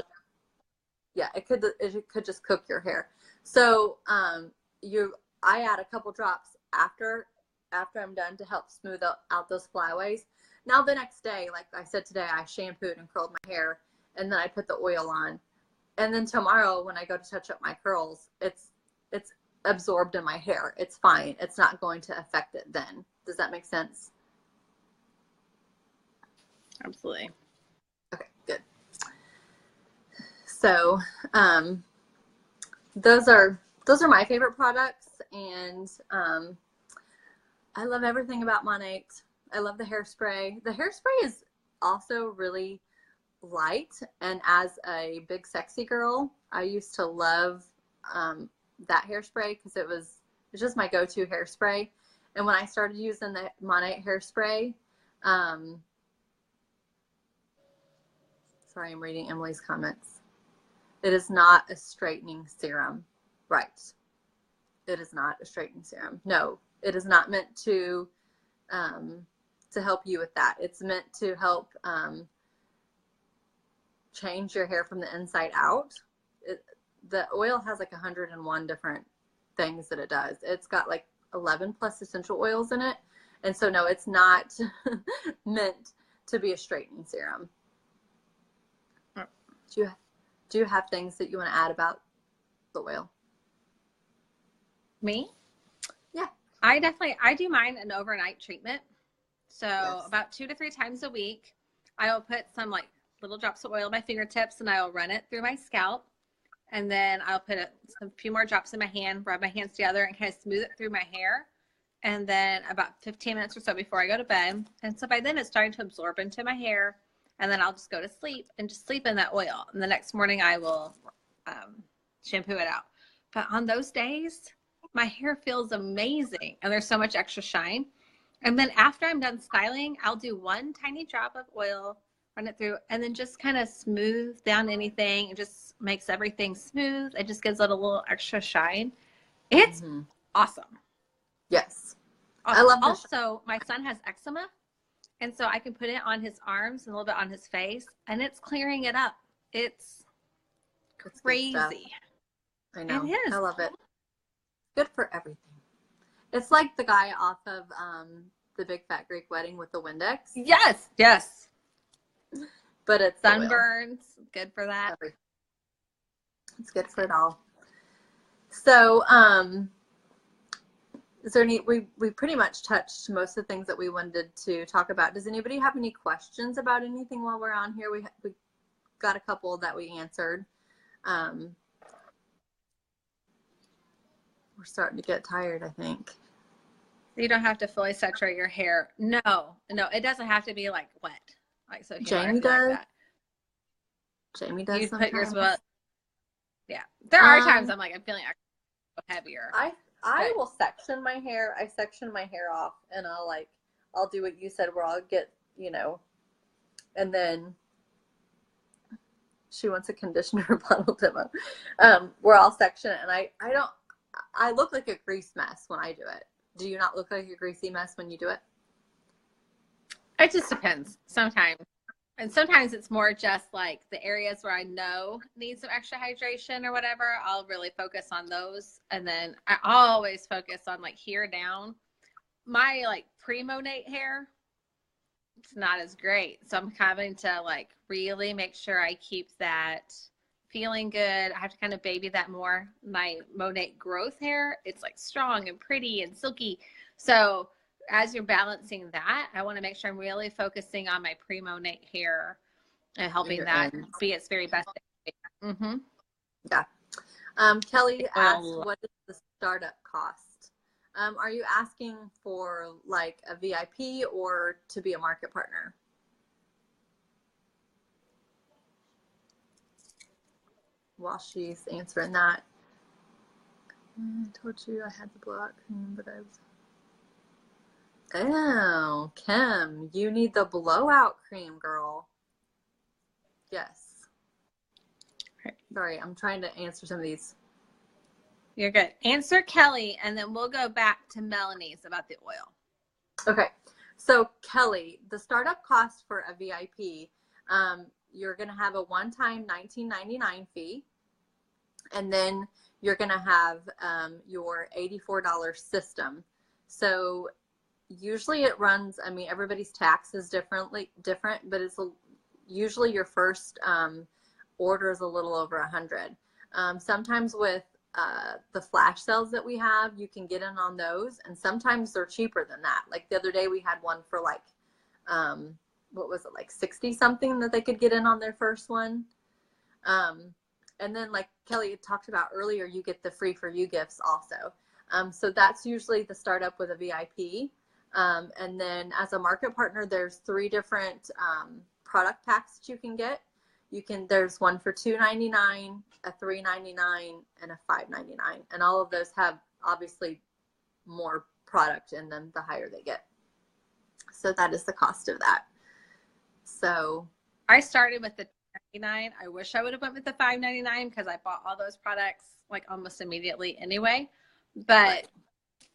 Yeah, it could just cook your hair. So I add a couple drops after I'm done to help smooth out those flyaways. Now the next day, like I said today, I shampooed and curled my hair, and then I put the oil on. And then tomorrow when I go to touch up my curls, it's absorbed in my hair. It's fine. It's not going to affect it then. Does that make sense? Absolutely. Okay, good. So those are my favorite products, and I love everything about Monat. I love the hairspray. The hairspray is also really light, and as a big sexy girl, I used to love that hairspray because it's just my go-to hairspray. And when I started using the Monat hairspray, sorry, I'm reading Emily's comments. It is not a straightening serum. Right. It is not a straightening serum. No, it is not meant to help you with that. It's meant to help change your hair from the inside out. The oil has like 101 different things that it does. It's got like 11 plus essential oils in it. And so no, it's not meant to be a straightening serum. Do you have things that you want to add about the oil? Me? Yeah. I do mine an overnight treatment. So yes. About 2 to 3 times a week, I will put some like little drops of oil on my fingertips, and I'll run it through my scalp. And then I'll put a few more drops in my hand, rub my hands together, and kind of smooth it through my hair. And then about 15 minutes or so before I go to bed. And so by then it's starting to absorb into my hair. And then I'll just go to sleep and just sleep in that oil. And the next morning I will shampoo it out. But on those days, my hair feels amazing. And there's so much extra shine. And then after I'm done styling, I'll do 1 tiny drop of oil, run it through, and then just kind of smooth down anything. It just makes everything smooth. It just gives it a little extra shine. It's awesome. Yes. Awesome. I love this. Also, my son has eczema, and so I can put it on his arms and a little bit on his face, and it's clearing it up. It's crazy. I know. It is. I love it. Good for everything. It's like the guy off of the Big Fat Greek Wedding with the Windex. Yes. Yes. But it's sunburns. Good for that. It's good for it all. So, is there any? We pretty much touched most of the things that we wanted to talk about. Does anybody have any questions about anything while we're on here? We got a couple that we answered. We're starting to get tired, I think. You don't have to fully saturate your hair. No, it doesn't have to be like wet. Like so. Jamie does. Like that. Jamie does. You put yours well. Yeah, there are times I'm feeling heavier. I will section my hair. I section my hair off, and I'll do what you said, where I'll get, and then she wants a conditioner bottle demo, where I'll section it, and I look like a grease mess when I do it. Do you not look like a greasy mess when you do it? It just depends sometimes. And sometimes it's more just like the areas where I know need some extra hydration or whatever. I'll really focus on those. And then I always focus on like here down. My like pre-Monat hair, it's not as great. So I'm having to like really make sure I keep that feeling good. I have to kind of baby that more. My Monat growth hair, it's like strong and pretty and silky. So as you're balancing that, I want to make sure I'm really focusing on my pre-Monat hair and helping that be its very best. Mm-hmm. Yeah. Kelly asked, what is the startup cost? Are you asking for like a VIP or to be a market partner? While she's answering that, I told you I had the blowout cream, but I was... Oh, Kim, you need the blowout cream, girl. Yes. Sorry, I'm trying to answer some of these. You're good. Answer Kelly, and then we'll go back to Melanie's about the oil. Okay. So, Kelly, the startup cost for a VIP, you're going to have a one-time $19.99 fee, and then you're going to have your $84 system. So usually it runs, I mean, everybody's tax is different, but it's usually your first order is a little over 100. Sometimes with the flash sales that we have, you can get in on those, and sometimes they're cheaper than that. Like the other day we had one for like, what was it, like 60 something that they could get in on their first one. And then like Kelly talked about earlier, you get the free for you gifts also. So that's usually the startup with a VIP. And then as a market partner, there's 3 different product packs that you can get. There's one for $2.99, a $3.99, and a $5.99. And all of those have obviously more product in them the higher they get. So that is the cost of that. So I started with the $2.99. I wish I would have went with the $5.99 because I bought all those products like almost immediately anyway. But right.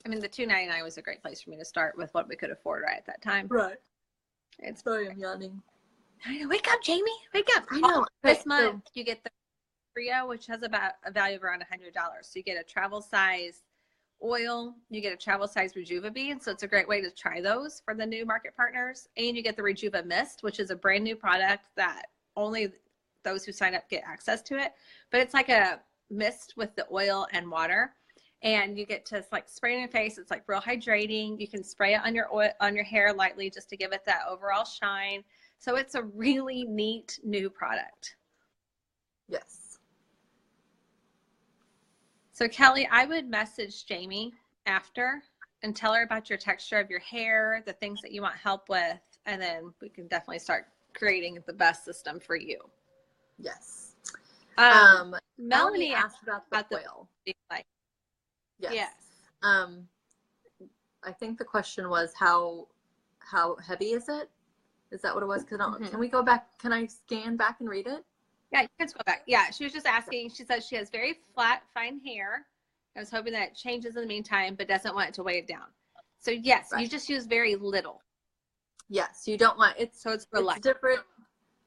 I mean, the $2.99 was a great place for me to start with what we could afford right at that time. Right. It's sorry, I'm yawning. I know. Wake up, Jamie. Wake up. I know. This month you get the Trio, which has about a value of around $100. So you get a travel size oil, you get a travel size Rejuva bead. So it's a great way to try those for the new market partners. And you get the Rejuva Mist, which is a brand new product that only those who sign up get access to it. But it's like a mist with the oil and water. And you get to like spray it in your face. It's like real hydrating. You can spray it on your oil, on your hair lightly just to give it that overall shine. So it's a really neat new product. Yes. So Kelly, I would message Jamie after and tell her about your texture of your hair, the things that you want help with, and then we can definitely start creating the best system for you. Yes. Melanie asked about the oil. Like, yes. I think the question was how heavy is it? Is that what it was? Can we go back? Can I scan back and read it? Yeah, you can just go back. Yeah, she was just asking. She says she has very flat, fine hair. I was hoping that it changes in the meantime, but doesn't want it to weigh it down. So yes, right. You just use very little. Yes, you don't want it. So it's for light. It's different.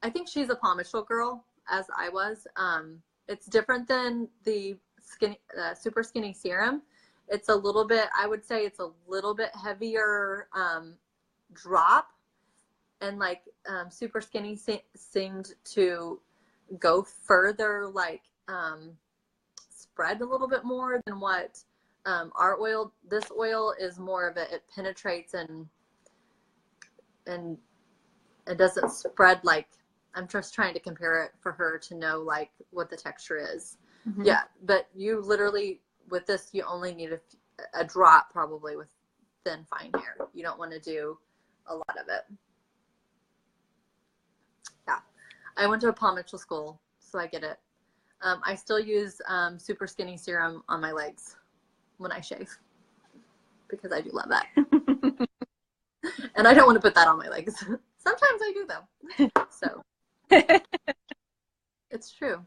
I think she's a palmistral girl, as I was. It's different than the super skinny serum. It's a little bit, I would say it's a little bit heavier drop. And like super skinny seemed to go further, like spread a little bit more than what our oil. This oil is more of it penetrates and it doesn't spread like. I'm just trying to compare it for her to know like what the texture is. Mm-hmm. Yeah, but you literally with this you only need a drop probably with thin fine hair. You don't want to do a lot of it. Yeah, I went to a palmistral school, so I get it. I still use super skinny serum on my legs when I shave because I do love that. And I don't want to put that on my legs. Sometimes I do though. So it's true.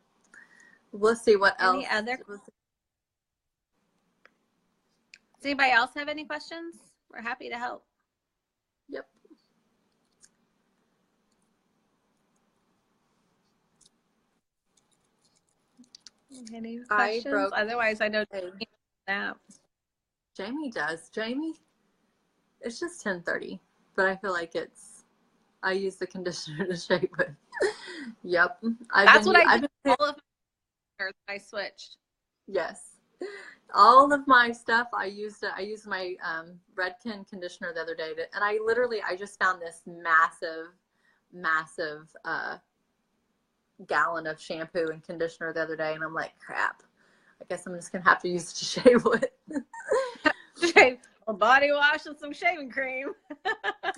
Let's see what else. Any other? Does anybody else have any questions? We're happy to help. Yep. Any questions? Otherwise, I know Jamie does. Jamie, it's just 10:30, but I feel like I use the conditioner to shave with. Yep. That's what I did. All of my hair, I switched. Yes. All of my stuff, I used my Redken conditioner the other day, and I just found this massive gallon of shampoo and conditioner the other day, and I'm like, crap. I guess I'm just gonna have to use it to shave with. Shave a body wash and some shaving cream.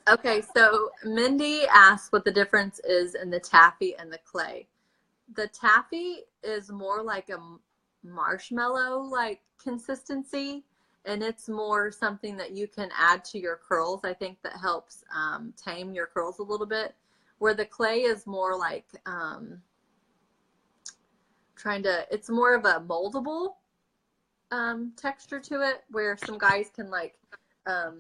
Okay, so Mindy asked what the difference is in the taffy and the clay. The taffy is more like a marshmallow like consistency, and it's more something that you can add to your curls. I think that helps tame your curls a little bit, where the clay is more like it's more of a moldable texture to it, where some guys can like I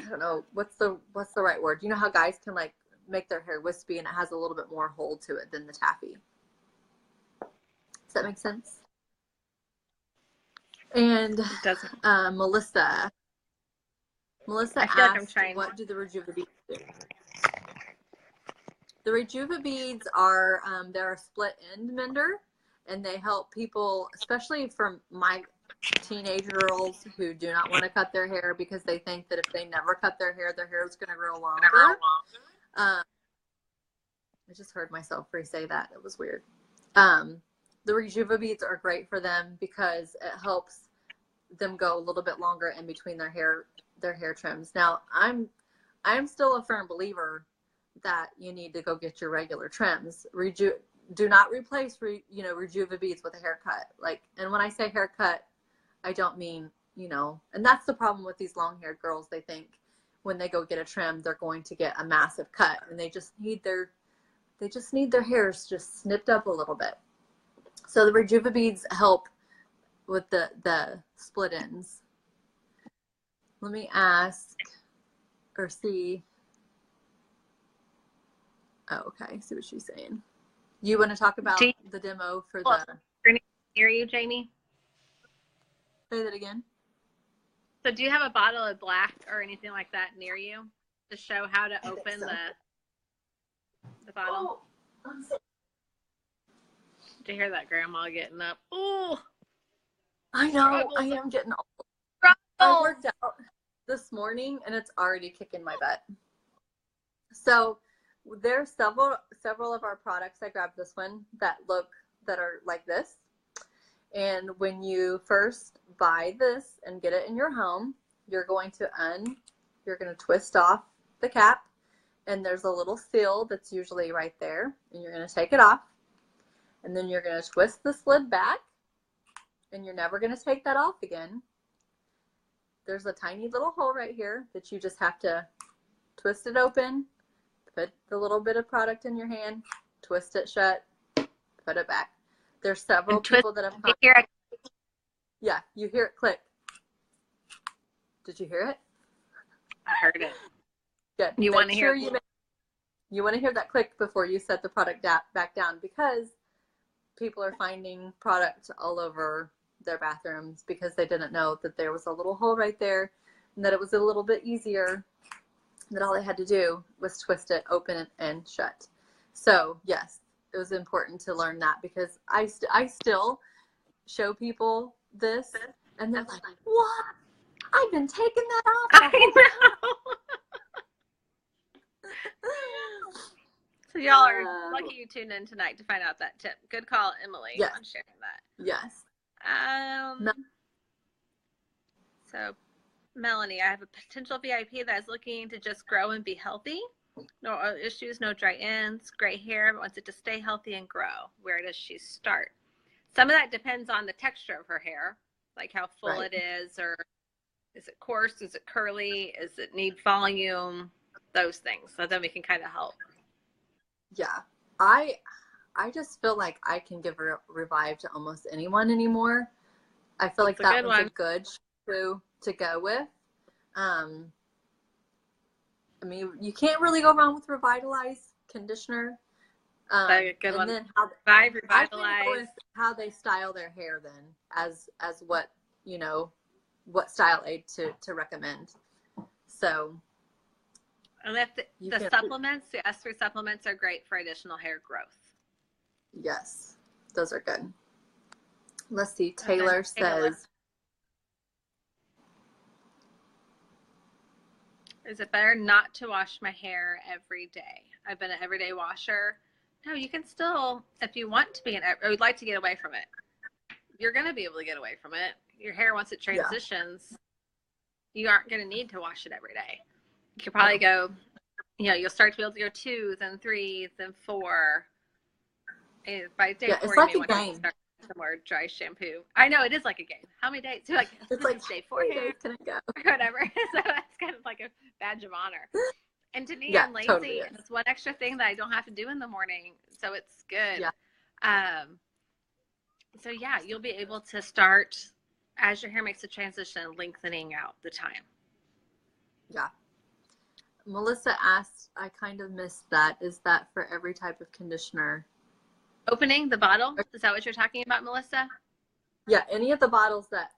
don't know what's the right word. You know how guys can like make their hair wispy and it has a little bit more hold to it than the taffy. Does that make sense? And It doesn't. Melissa I feel like I'm asked, trying. what do the Rejuva beads do? The Rejuva beads are, they're a split end mender, and they help people, especially from my teenage girls who do not want to cut their hair because they think that if they never cut their hair is going to grow longer. I just heard myself re-say that. It was weird. The Rejuva beads are great for them because it helps them go a little bit longer in between their hair trims. Now, I'm still a firm believer that you need to go get your regular trims. Do not replace Rejuva beads with a haircut. Like, and when I say haircut, I don't mean, and that's the problem with these long-haired girls. They think when they go get a trim, they're going to get a massive cut, and they just need their hairs just snipped up a little bit. So the Rejuva beads help with the split ends. Let me ask or see. Oh, okay. See what she's saying. You want to talk about the demo for the near you, Jamie? Say that again. So do you have a bottle of black or anything like that near you to show how to open the bottle? Oh, did you hear that grandma getting up? Oh, I know. I am getting old. I worked out this morning and it's already kicking my butt. So there's several of our products. I grabbed this one that are like this. And when you first buy this and get it in your home, you're going to twist off the cap, and there's a little seal that's usually right there, and you're going to take it off, and then you're going to twist this lid back, and you're never going to take that off again. There's a tiny little hole right here that you just have to twist it open, put the little bit of product in your hand, twist it shut, put it back. There's several people that have come. Yeah, you hear it click. Did you hear it? I heard it. Good. You want to hear you want to hear that click before you set the product back down, because people are finding product all over their bathrooms because they didn't know that there was a little hole right there, and that it was a little bit easier, that all they had to do was twist it open and shut. So yes, it was important to learn that, because I still show people this and they're like, what? I've been taking that off. I know. So y'all are lucky you tuned in tonight to find out that tip. Good call, Emily, on sharing that. Yes. So Melanie, I have a potential VIP that is looking to just grow and be healthy. No issues, no dry ends, gray hair, but wants it to stay healthy and grow. Where does she start? Some of that depends on the texture of her hair, like how full it is, or is it coarse, is it curly, is it need volume, those things. So then we can kind of help. Yeah, I just feel like I can give Revive to almost anyone anymore. I feel like that was a good shampoo to go with. I mean, you can't really go wrong with Revitalize conditioner. Good one. Then Revitalize. How they style their hair then, as what what style aid to recommend. So. And the supplements, the S3 supplements are great for additional hair growth. Yes, those are good. Let's see. Taylor says, is it better not to wash my hair every day? I've been an everyday washer. No, you can still, if you want to be or would like to get away from it, you're going to be able to get away from it. Your hair, once it transitions, you aren't going to need to wash it every day. You could probably go, you'll start to be able to go 2, then 3, then 4. And by day 4, it's like a game. Start some more dry shampoo. I know, it is like a game. How many days? You're like, it's like day 4 hair, can I go? or whatever. So that's kind of like a badge of honor. And to me, I'm lazy. Totally And it's one extra thing that I don't have to do in the morning. So it's good. Yeah. So yeah, you'll be able to start as your hair makes the transition, lengthening out the time. Yeah. Melissa asked, I kind of missed that. Is that for every type of conditioner? Opening the bottle? Is that what you're talking about, Melissa? Yeah, any of the bottles that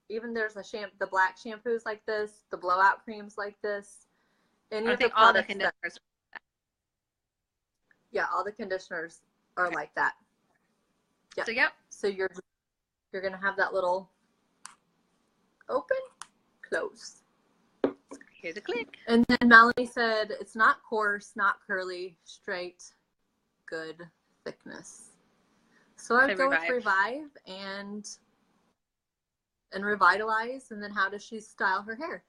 even there's the black shampoos like this, the blowout creams like this. Any I of think the all the products conditioners. yeah, all the conditioners are like that. Yeah. So yep. So you're gonna have that little open, close. Here's a click. And then Melanie said it's not coarse, not curly, straight, good thickness. So I would go with Revive and Revitalize. And then how does she style her hair?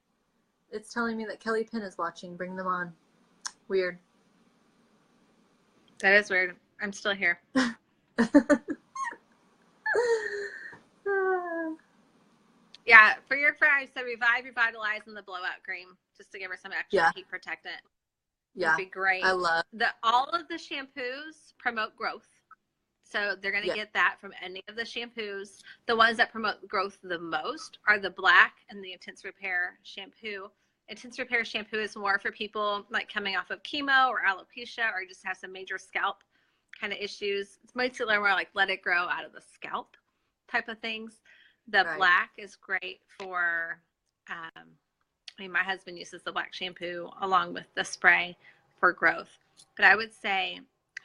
It's telling me that Kellie Penn is watching. Bring them on. Weird. That is weird. I'm still here. Yeah, for your fries, so Revive, Revitalize, and the blowout cream, just to give her some extra heat protectant. Yeah, would be great. I love all of the shampoos promote growth, so they're going to get that from any of the shampoos. The ones that promote growth the most are the black and the Intense Repair shampoo. Intense Repair shampoo is more for people like coming off of chemo or alopecia or just have some major scalp kind of issues. It's mostly more like let it grow out of the scalp type of things. The black is great for, I mean, my husband uses the black shampoo along with the spray for growth. But I would say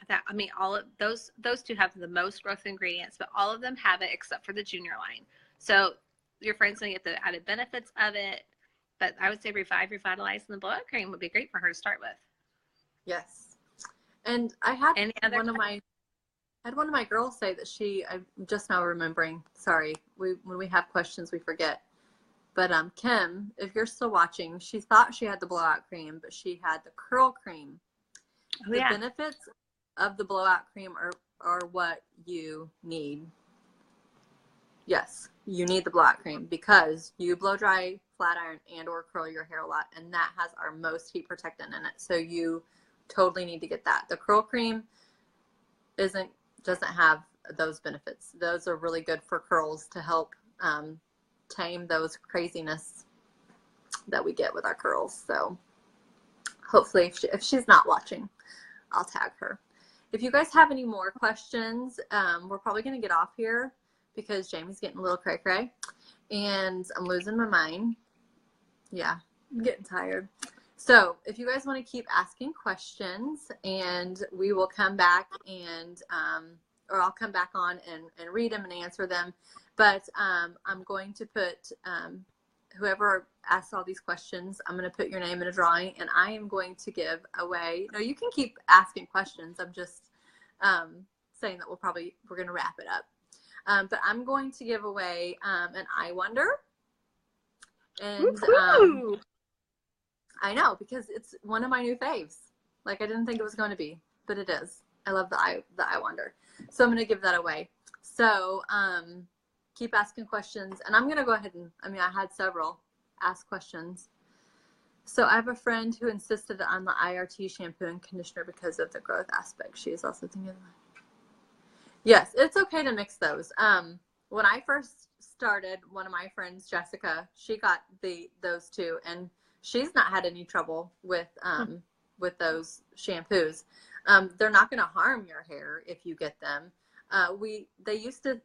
that, I mean, all of those two have the most growth ingredients, but all of them have it except for the junior line. So your friend's going to get the added benefits of it. But I would say Revive, Revitalize, and the blowout cream would be great for her to start with. Yes. And I had one of my girls say that I'm just now remembering, sorry, when we have questions, we forget. But Kim, if you're still watching, she thought she had the blowout cream, but she had the curl cream. The benefits of the blowout cream are what you need. Yes, you need the blowout cream because you blow dry, flat iron, and or curl your hair a lot, and that has our most heat protectant in it. So you totally need to get that. The curl cream doesn't have those benefits. Those are really good for curls to help tame those craziness that we get with our curls. So hopefully if she's not watching, I'll tag her. If you guys have any more questions, we're probably going to get off here because Jamie's getting a little cray-cray and I'm losing my mind. Yeah, I'm getting tired. So if you guys want to keep asking questions, and we will come back and, or I'll come back on and read them and answer them. But I'm going to put, whoever asks all these questions, I'm going to put your name in a drawing, and I am going to give away, no, you can keep asking questions. I'm just saying that we're going to wrap it up. But I'm going to give away an eye wonder. And I know, because it's one of my new faves. Like, I didn't think it was going to be, but it is. I love the eye wonder. So I'm going to give that away. So keep asking questions. And I'm going to go ahead and, I had several ask questions. So I have a friend who insisted on the IRT shampoo and conditioner because of the growth aspect. She is also thinking of that. Yes, it's okay to mix those. When I first started, one of my friends, Jessica, she got those two, and she's not had any trouble with those shampoos. They're not going to harm your hair if you get them. They used to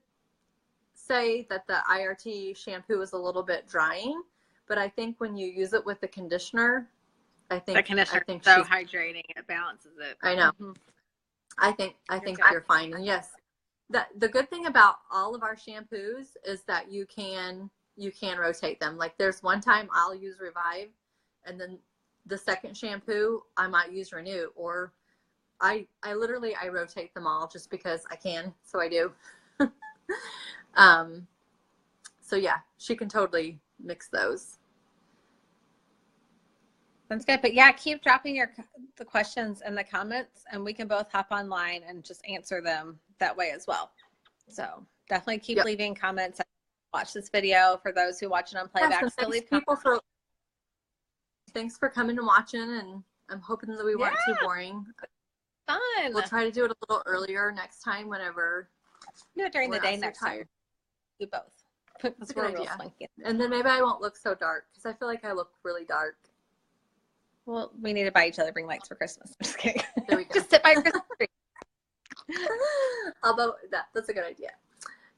say that the IRT shampoo is a little bit drying, but I think when you use it with the conditioner, I think is so hydrating, it balances it. I know. Mm-hmm. I think you're fine. And yes, the good thing about all of our shampoos is that you can rotate them. Like, there's one time I'll use Revive, and then the second shampoo I might use Renew, or I literally rotate them all just because I can, so I do. So yeah, she can totally mix those. That's good. But yeah, keep dropping the questions in the comments, and we can both hop online and just answer them that way as well. So definitely keep leaving comments. Watch this video. For those who watch it on playback, still leave comments. Thanks for coming and watching, and I'm hoping that we weren't too boring. Fun. We'll try to do it a little earlier next time whenever. Do it during the day next time. Do both. That's a good idea. And then maybe I won't look so dark, because I feel like I look really dark. Well, we need to buy each other bring lights for Christmas. I'm just kidding. There we go. Just sit by Christmas tree. Although that's a good idea.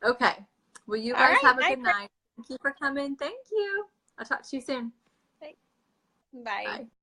Okay. Well, you guys have a good night. Thank you for coming. Thank you. I'll talk to you soon. Bye. Bye.